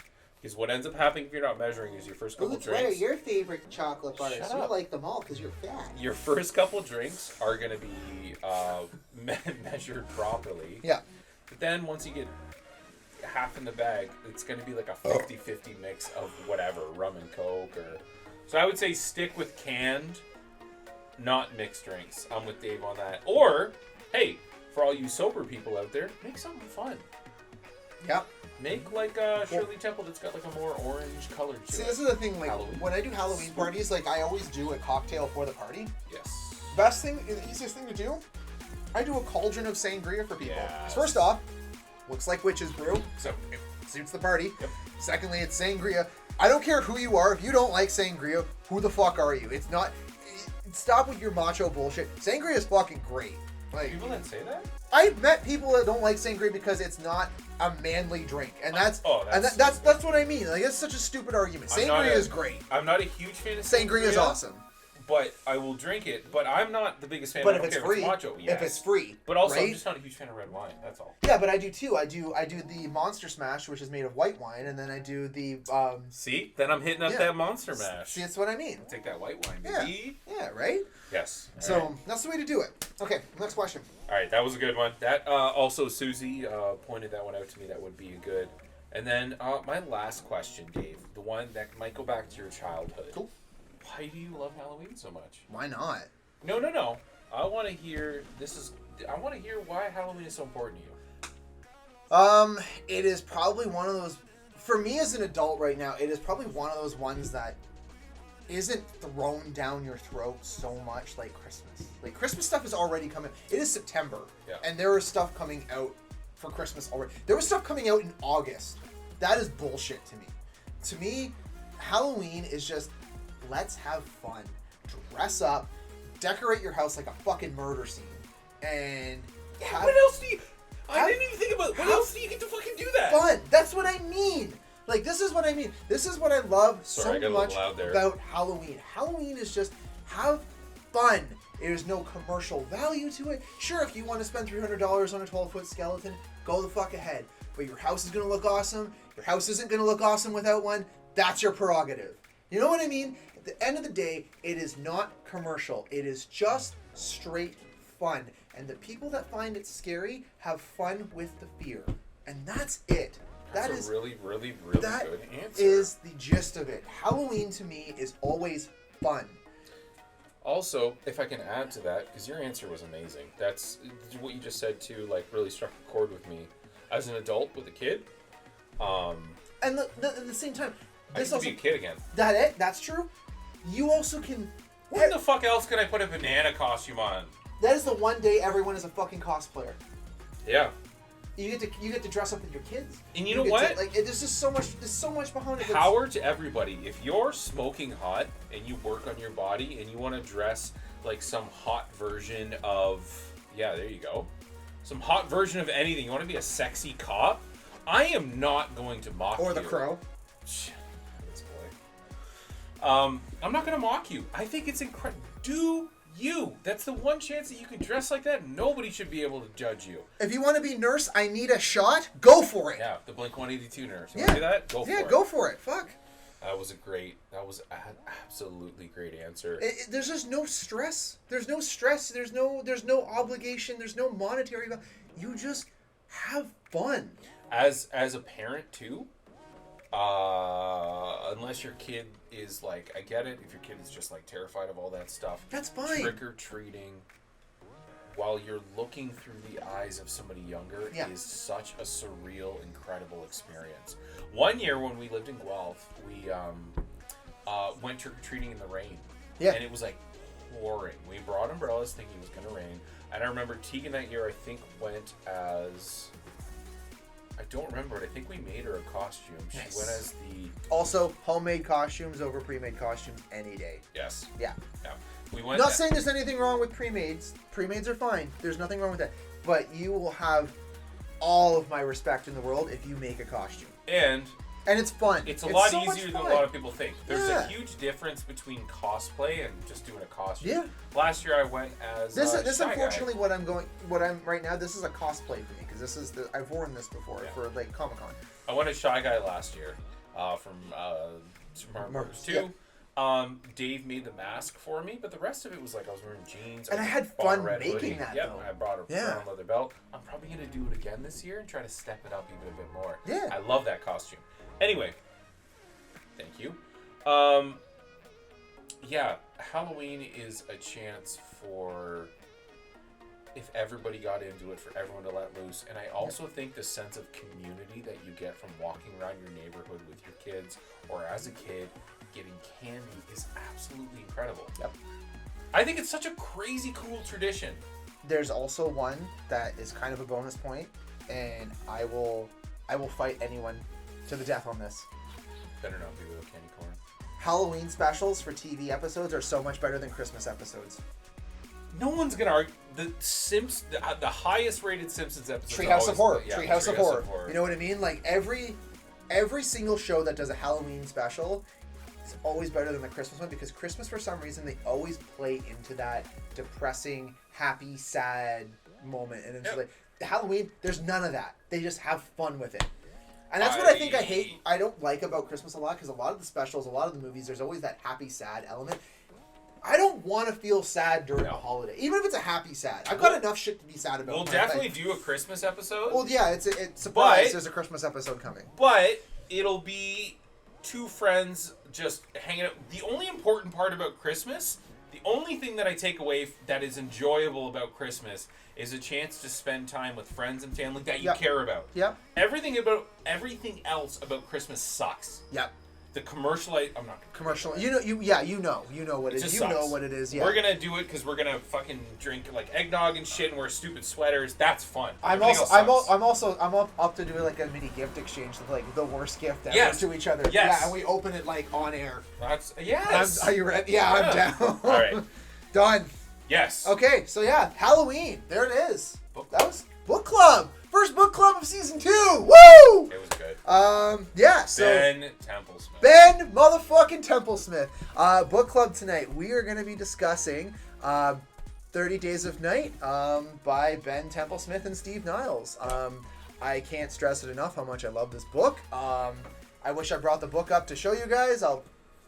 Because what ends up happening if you're not measuring is your first couple drinks. What are your favorite chocolate bars? Shut you up. like them all because you're fat. Your first couple drinks are going to be measured properly. Yeah. But then once you get half in the bag, it's going to be like a 50-50 mix of whatever, rum and coke. So I would say stick with canned, not mixed drinks. I'm with Dave on that. Or, hey, for all you sober people out there, make something fun. Yep. Make like Shirley Temple that's got like a more orange color to See, it. this is the thing. Like Halloween. when I do Halloween parties, like I always do a cocktail for the party. Yes. Best thing, the easiest thing to do, I do a cauldron of sangria for people. Yes. First off, looks like witch's brew, so it suits the party. Yep. Secondly, it's sangria. I don't care who you are. If you don't like sangria, who the fuck are you? It's not. Stop with your macho bullshit. Sangria is fucking great. Like People that say that? I've met people that don't like sangria because it's not a manly drink, and that's that's what I mean. Like it's such a stupid argument. Sangria is great. I'm not a huge fan of Sangria is awesome. But I will drink it. But I'm not the biggest fan. But I don't if it's care free, if macho, yes. if it's free, But also, right? I'm just not a huge fan of red wine. That's all. Yeah, but I do too. I do the Monster Smash, which is made of white wine, and then I do the. See, then I'm hitting up that Monster Mash. See, that's what I mean. Take that white wine, Yeah, baby. yeah, right. Yes. So that's the way to do it. Okay, next question. All right, that was a good one. That also Susie pointed that one out to me. That would be good. And then my last question, Dave, the one that might go back to your childhood. Cool. Why do you love Halloween so much? Why not? No. I want to hear. I want to hear why Halloween is so important to you. It is probably one of those. For me as an adult right now, it is probably one of those ones that isn't thrown down your throat so much like Christmas. Like Christmas stuff is already coming. It is September, and there is stuff coming out for Christmas already. There was stuff coming out in August. That is bullshit to me. To me, Halloween is just let's have fun, dress up, decorate your house like a fucking murder scene, and what else do you? I didn't even think about. What else do you get to fucking do that? Fun. That's what I mean. Like, this is what I mean. This is what I love so much about Halloween. Halloween is just have fun. There's no commercial value to it. Sure, if you want to spend $300 on a 12-foot skeleton, go the fuck ahead. But your house is going to look awesome. Your house isn't going to look awesome without one. That's your prerogative. You know what I mean? At the end of the day, it is not commercial. It is just straight fun. And the people that find it scary have fun with the fear. And that's it. That's a really, really, really good answer. That is the gist of it. Halloween to me is always fun. Also, if I can add to that, because your answer was amazing. That's what you just said too. Like really struck a chord with me as an adult with a kid. And at the same time, this I get to be a kid again. That's true. You also can. What the fuck else can I put a banana costume on? That is the one day everyone is a fucking cosplayer. Yeah. You get to dress up with your kids. And you know what? There's just so much behind it. Power to everybody. If you're smoking hot and you work on your body and you want to dress like some hot version of there you go. Some hot version of anything. You want to be a sexy cop? I am not going to mock you. Or the Crow. This boy. I'm not going to mock you. I think it's incredible. Do you. That's the one chance that you can dress like that. Nobody should be able to judge you. If you want to be nurse, I need a shot. Go for it. Yeah, the Blink-182 nurse. You want to do that? Go for it. Yeah, go for it. Fuck. That was an absolutely great answer. There's just no stress. There's no stress. There's no obligation. There's no monetary. You just have fun. As a parent too. Unless your kid is like, I get it. If your kid is just like terrified of all that stuff, that's fine. Trick or treating, while you're looking through the eyes of somebody younger, is such a surreal, incredible experience. One year when we lived in Guelph, we went trick or treating in the rain. Yeah. And it was like pouring. We brought umbrellas thinking it was gonna rain. And I remember Tegan that year, I think, went as. I don't remember it. I think we made her a costume. She went as the... Also, homemade costumes over pre-made costumes any day. Yes. Yeah. We went... Not saying there's anything wrong with pre-mades. Pre-mades are fine. There's nothing wrong with that. But you will have all of my respect in the world if you make a costume. And it's fun. It's a lot easier than a lot of people think. There's a huge difference between cosplay and just doing a costume. Yeah. Last year I went as this unfortunately guy. what I'm right now, this is a cosplay for me because this is I've worn this before for like Comic-Con. I went as Shy Guy last year from Super Mario Bros. 2. Yeah. Dave made the mask for me, but the rest of it was like I was wearing jeans. And I had fun making that though. I brought a brown leather belt. I'm probably going to do it again this year and try to step it up even a bit more. Yeah. I love that costume. Anyway, thank you. Halloween is a chance for... if everybody got into it, for everyone to let loose. And I also think the sense of community that you get from walking around your neighborhood with your kids, or as a kid, getting candy is absolutely incredible. Yep. I think it's such a crazy cool tradition. There's also one that is kind of a bonus point, and I will fight anyone to the death on this. Better not be with a candy corn. Halloween specials for TV episodes are so much better than Christmas episodes. No one's gonna argue. The highest rated Simpsons episode. Treehouse of Horror. Yeah, Treehouse of Horror. You know what I mean? Like every single show that does a Halloween special is always better than the Christmas one, because Christmas, for some reason, they always play into that depressing, happy, sad moment, and it's like Halloween. There's none of that. They just have fun with it. And that's what I think I don't like about Christmas a lot, because a lot of the specials, a lot of the movies, there's always that happy, sad element. I don't want to feel sad during the holiday, even if it's a happy sad. I've got enough shit to be sad about. We'll definitely do a Christmas episode. Well, yeah, it's surprise. There's a Christmas episode coming. But it'll be two friends just hanging out. The only important part about Christmas, the only thing that I take away that is enjoyable about Christmas, is a chance to spend time with friends and family that you care about. Yep. Everything else about Christmas sucks. Yep. The commercial, I'm not commercial. You know what it is. You know what it is. Yeah. We're gonna do it because we're gonna fucking drink like eggnog and shit and wear stupid sweaters. That's fun. I'm up to doing like a mini gift exchange, like the worst gift ever to each other. Yes. Yeah, and we open it like on air. That's yes. Are you ready? Yeah, I'm down. All right. Done. Yes. Okay, so yeah, Halloween. There it is. That was book club. First book club of season 2. Woo! It was good. Yeah. So Ben Templesmith. Ben motherfucking Templesmith. Book club tonight. We are going to be discussing 30 Days of Night by Ben Templesmith and Steve Niles. I can't stress it enough how much I love this book. I wish I brought the book up to show you guys. I'll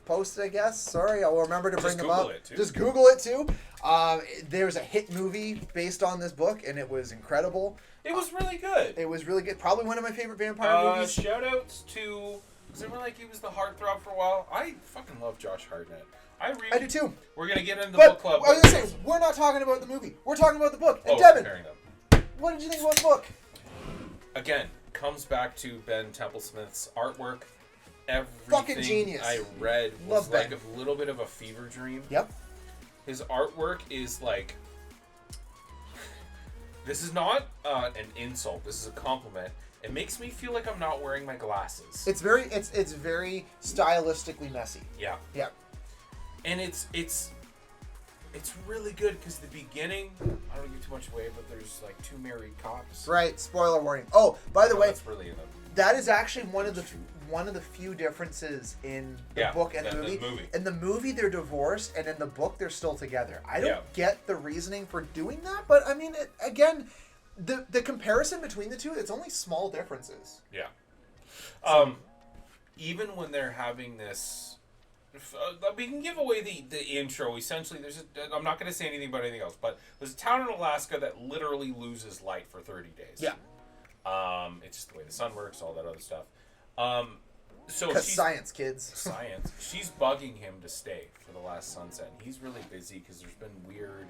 post it, I guess. Sorry, I'll remember to bring them up. Just Google it too. There's a hit movie based on this book, and it was incredible. It was really good. It was really good. Probably one of my favorite vampire movies. Shout outs to... Was it like he was the heartthrob for a while? I fucking love Josh Hartnett. I do too. We're going to get into the book club. I was going to say, we're not talking about the movie. We're talking about the book. And Devin, what did you think about the book? Again, comes back to Ben Templesmith's artwork. Everything fucking genius. I read was like a little bit of a fever dream. Yep. His artwork is like... This is not an insult. This is a compliment. It makes me feel like I'm not wearing my glasses. It's very stylistically messy. Yeah. Yeah. And it's really good because the beginning, I don't give too much away, but there's like 2 married cops. Right. Spoiler warning. Oh, by the way, that's really that is actually one of the few differences in the book and the movie. In the movie, they're divorced, and in the book, they're still together. I don't get the reasoning for doing that, but I mean, again, the comparison between the two, it's only small differences. Yeah. Even when they're having this, we can give away the intro. Essentially, I'm not going to say anything about anything else, but there's a town in Alaska that literally loses light for 30 days. Yeah. It's just the way the sun works, all that other stuff. So science, kids. Science. She's bugging him to stay for the last sunset. And he's really busy because there's been weird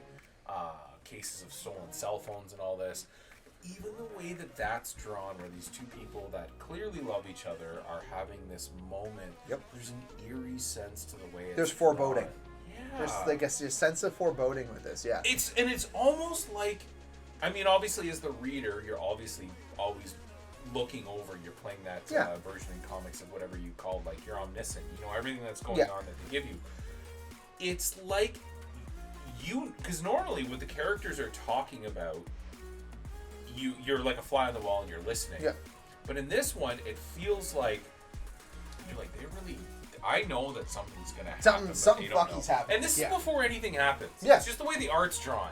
cases of stolen cell phones and all this. Even the way that that's drawn, where these two people that clearly love each other are having this moment. Yep. There's an eerie sense to the way it's There's foreboding. Yeah. There's like a sense of foreboding with this. Yeah. It's almost like, I mean, obviously as the reader, you're obviously always looking over, you're playing that version in comics of whatever you call, like, you're omniscient, you know everything that's going on that they give you. It's like because normally what the characters are talking about, you're like a fly on the wall and you're listening. Yeah. But in this one, it feels like you're like, they really, I know that something's gonna happen. Something fucky's happening. And this is before anything happens. Yeah. It's just the way the art's drawn.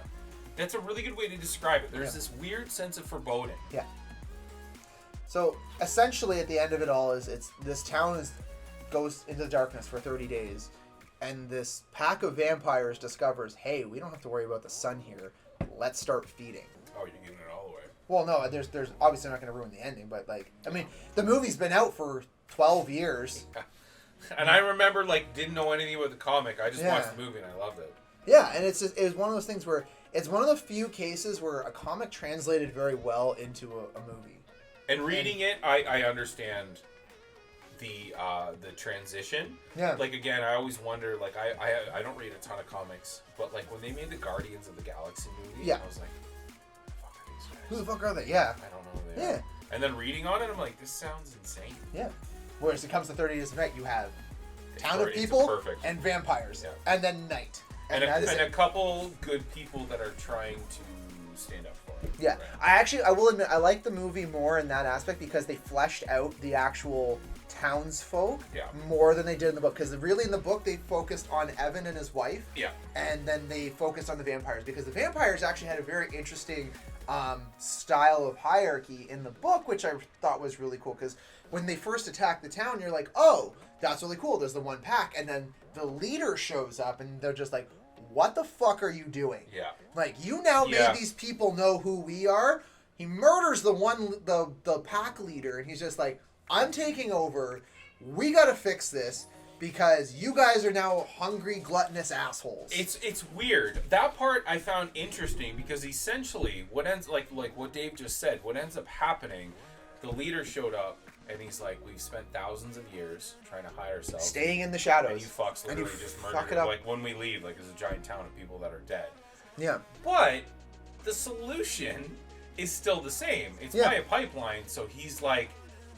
That's a really good way to describe it. There's this weird sense of foreboding. Yeah. So essentially, at the end of it all, is this town goes into the darkness for 30 days, and this pack of vampires discovers, hey, we don't have to worry about the sun here. Let's start feeding. Oh, you're giving it all away. Well, no, there's obviously not going to ruin the ending, but like, I mean, the movie's been out for 12 years. Yeah. And I remember, like, didn't know anything about the comic. I just watched the movie and I loved it. Yeah, and it was one of those things where it's one of the few cases where a comic translated very well into a movie. And reading it, I understand the transition. Yeah. Like, again, I always wonder, like, I don't read a ton of comics, but, like, when they made the Guardians of the Galaxy movie, I was like, who the fuck are they? Yeah. I don't know who they are. And then reading on it, I'm like, this sounds insane. Yeah. Whereas it comes to 30 Days of Night, you have town of people and vampires. Yeah. And then night. And a couple good people that are trying to stand up for it. Yeah. Right? I will admit, I like the movie more in that aspect because they fleshed out the actual townsfolk more than they did in the book. Because really in the book, they focused on Evan and his wife. Yeah. And then they focused on the vampires. Because the vampires actually had a very interesting style of hierarchy in the book, which I thought was really cool. Because when they first attack the town, you're like, oh, that's really cool. There's the one pack. And then the leader shows up and they're just like, what the fuck are you doing? Yeah. Like, you now made these people know who we are. He murders the pack leader, and he's just like, I'm taking over. We gotta fix this because you guys are now hungry, gluttonous assholes. It's weird. That part I found interesting because essentially what ends like what Dave just said, what ends up happening, the leader showed up and he's like, we've spent thousands of years trying to hide ourselves. Staying in the shadows. And you fucks literally just murdered it. Like, when we leave, like, there's a giant town of people that are dead. Yeah. But the solution is still the same. It's by a pipeline, so he's like,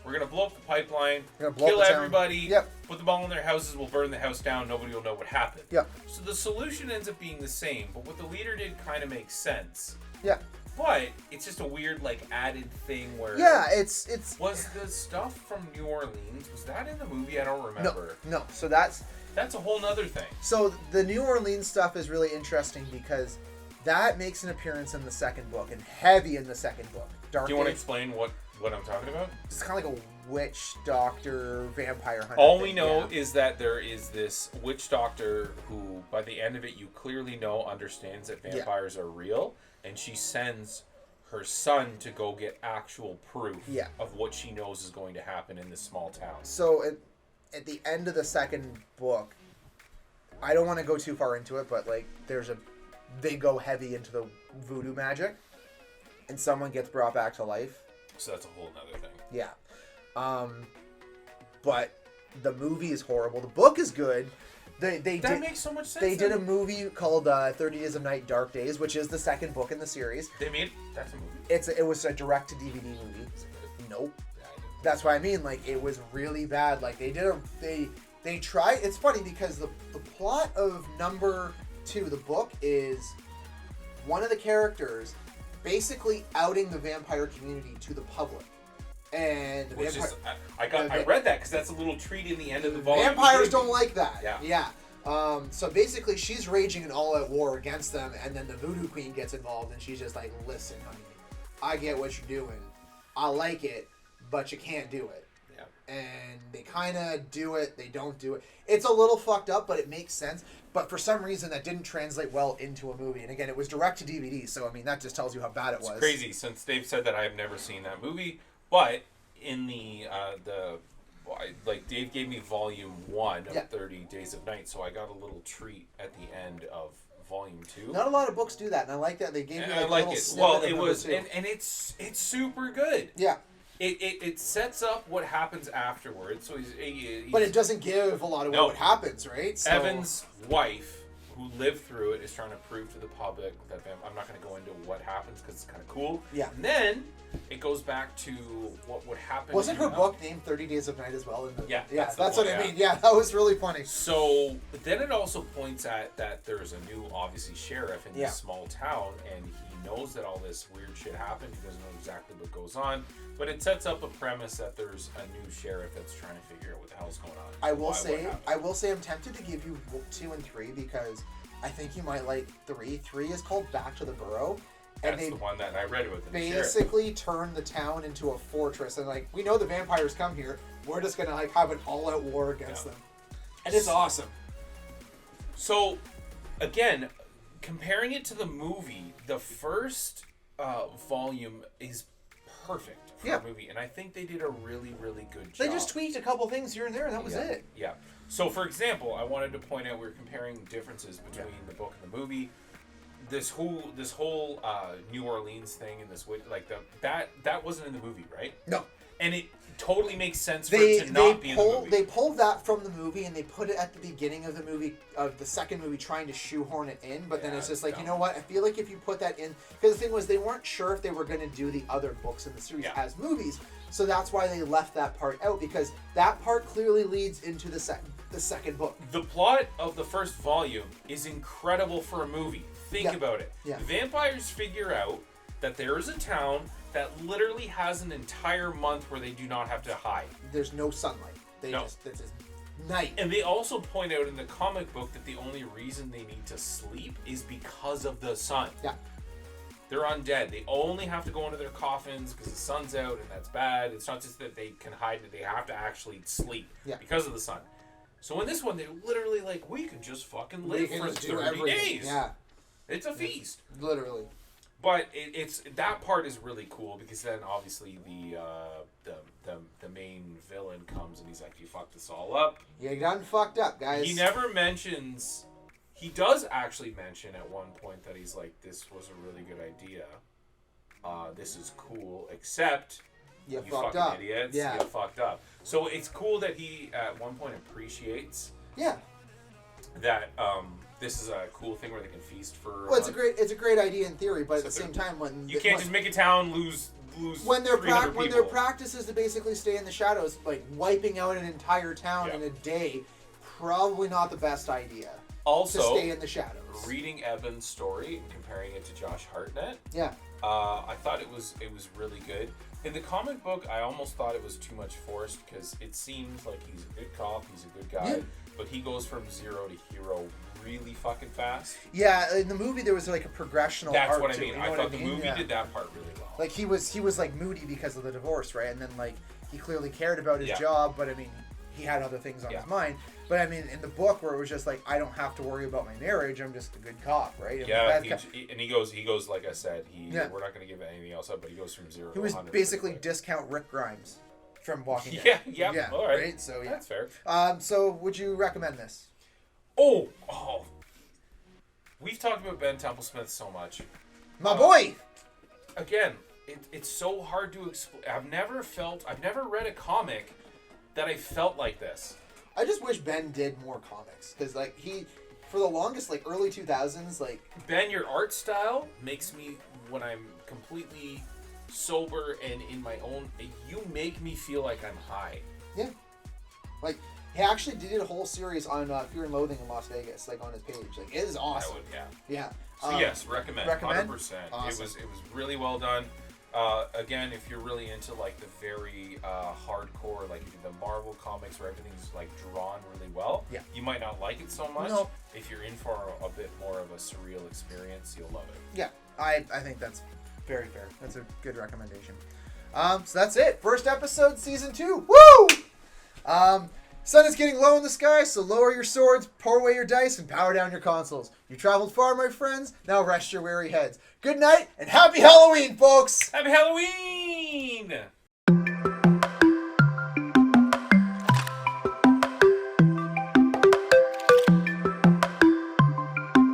we're going to blow up the pipeline, kill everybody, put them all in their houses, we'll burn the house down, nobody will know what happened. Yeah. So the solution ends up being the same, but what the leader did kind of makes sense. Yeah. But it's just a weird, like, added thing where... Yeah, it's... Was the stuff from New Orleans, was that in the movie? I don't remember. No. So that's a whole nother thing. So the New Orleans stuff is really interesting because that makes an appearance in the second book, and heavy in the second book. Do you want to explain what I'm talking about? It's kind of like a witch doctor, vampire hunter. All we know is that there is this witch doctor who, by the end of it, you clearly understands that vampires are real. And she sends her son to go get actual proof of what she knows is going to happen in this small town. So at the end of the second book, I don't want to go too far into it, but like they go heavy into the voodoo magic, and someone gets brought back to life. So that's a whole nother thing. Yeah. But the movie is horrible. The book is good. That makes so much sense. They did a movie called 30 Days of Night, Dark Days, which is the second book in the series. That's a movie? It was a direct-to-DVD movie. Nope. That's what I mean. Like, it was really bad. Like, they tried... It's funny because the plot of number 2, the book, is one of the characters basically outing the vampire community to the public. And I read that because that's a little treat in the end of the volume. Vampires don't like that. Yeah. So basically, she's raging an all-out war against them, and then the voodoo queen gets involved, and she's just like, "Listen, honey, I get what you're doing. I like it, but you can't do it." Yeah. And they kind of do it. They don't do it. It's a little fucked up, but it makes sense. But for some reason, that didn't translate well into a movie. And again, it was direct to DVD, so I mean, that just tells you how bad it was. It's crazy. Since Dave said that, I have never seen that movie. But in like Dave gave me volume 1 of 30 Days of Night, so I got a little treat at the end of volume 2. Not a lot of books do that, and I like that they gave me like a little snippet. Well, it was, and it's super good. Yeah. It sets up what happens afterwards. So he's but it doesn't give a lot of what happens, right? So... Evan's wife, who lived through it, is trying to prove to the public that I'm not going to go into what happens because it's kind of cool. Yeah. And then it goes back to what would happen. Wasn't her book named 30 Days of Night as well? Yeah. That's what I mean. Yeah, that was really funny. So then it also points at that there's a new, obviously, sheriff in this small town, and he knows that all this weird shit happened. He doesn't know exactly what goes on, but it sets up a premise that there's a new sheriff that's trying to figure out what the hell's going on. I will say I'm tempted to give you book 2 and 3 because I think you might like 3. 3 is called Back to the Burrow. And that's the one that I read with. Basically turn the town into a fortress, and like, we know the vampires come here. We're just gonna like have an all-out war against them, and it's awesome. So, again, comparing it to the movie, the first volume is perfect for a movie, and I think they did a really, really good job. They just tweaked a couple things here and there, and that was it. Yeah. So, for example, I wanted to point out we were comparing differences between the book and the movie. this whole New Orleans thing and this like that wasn't in the movie, right? No. And it totally makes sense for it to not be in the movie. They pulled that from the movie and they put it at the beginning of the movie, of the second movie, trying to shoehorn it in. But then it's just like, you know what? I feel like if you put that in, because the thing was, they weren't sure if they were going to do the other books in the series as movies. So that's why they left that part out, because that part clearly leads into the second book. The plot of the first volume is incredible for a movie. Think about it. Yeah. Vampires figure out that there is a town that literally has an entire month where they do not have to hide. There's no sunlight. It's just night. And they also point out in the comic book that the only reason they need to sleep is because of the sun. Yeah. They're undead. They only have to go into their coffins because the sun's out, and that's bad. It's not just that they can hide, that they have to actually sleep because of the sun. So in this one, they're literally like, we can just fucking live for 30 days. Yeah. It's a feast. Literally. But it's that part is really cool, because then obviously the main villain comes and he's like, you fucked us all up. You done fucked up, guys. He never mentions. He does actually mention at one point that he's like, this was a really good idea. This is cool, except you fucking up. idiots. Yeah. You fucked up. So it's cool that he at one point appreciates. Yeah. That this is a cool thing where they can feast for. Well, it's a great idea in theory, but at the same time, when you can't just make a town lose when their practice is to basically stay in the shadows, like wiping out an entire town in a day, probably not the best idea. Also, to stay in the shadows. Reading Evan's story and comparing it to Josh Hartnett, yeah, I thought it was really good. In the comic book, I almost thought it was too much forced, because it seems like he's a good cop, he's a good guy, but he goes from zero to hero really fucking fast. Yeah, in the movie there was like a progressional arc. That's what I to mean. It, you I know thought what the movie did that part really well. Like he was like moody because of the divorce, right? And then like he clearly cared about his job, but I mean he had other things on his mind. But I mean, in the book where it was just like, I don't have to worry about my marriage, I'm just a good cop, right? And he goes like I said, we're not going to give anything else up, but he goes from 0 to 100. He was basically discount Rick Grimes from Walking Dead. Yeah, all right. So that's fair. So would you recommend this? Oh, we've talked about Ben Templesmith so much. My boy! Again, it's so hard to explain. I've never read a comic that I felt like this. I just wish Ben did more comics, because like for the longest, like early 2000s, like Ben, your art style makes me, when I'm completely sober and in my own, you make me feel like I'm high. Yeah, like he actually did a whole series on Fear and Loathing in Las Vegas, like on his page. Like it is awesome. Yeah. So yes, recommend 100%. Awesome. It was really well done. Again, if you're really into like the very hardcore, like the Marvel comics where everything's like drawn really well, you might not like it so much. No. If you're in for a bit more of a surreal experience, you'll love it. Yeah, I think that's very fair. That's a good recommendation. So that's it. First episode, season 2. Woo! Sun is getting low in the sky, so lower your swords, pour away your dice, and power down your consoles. You traveled far, my friends. Now rest your weary heads. Good night, and happy Halloween, folks! Happy Halloween!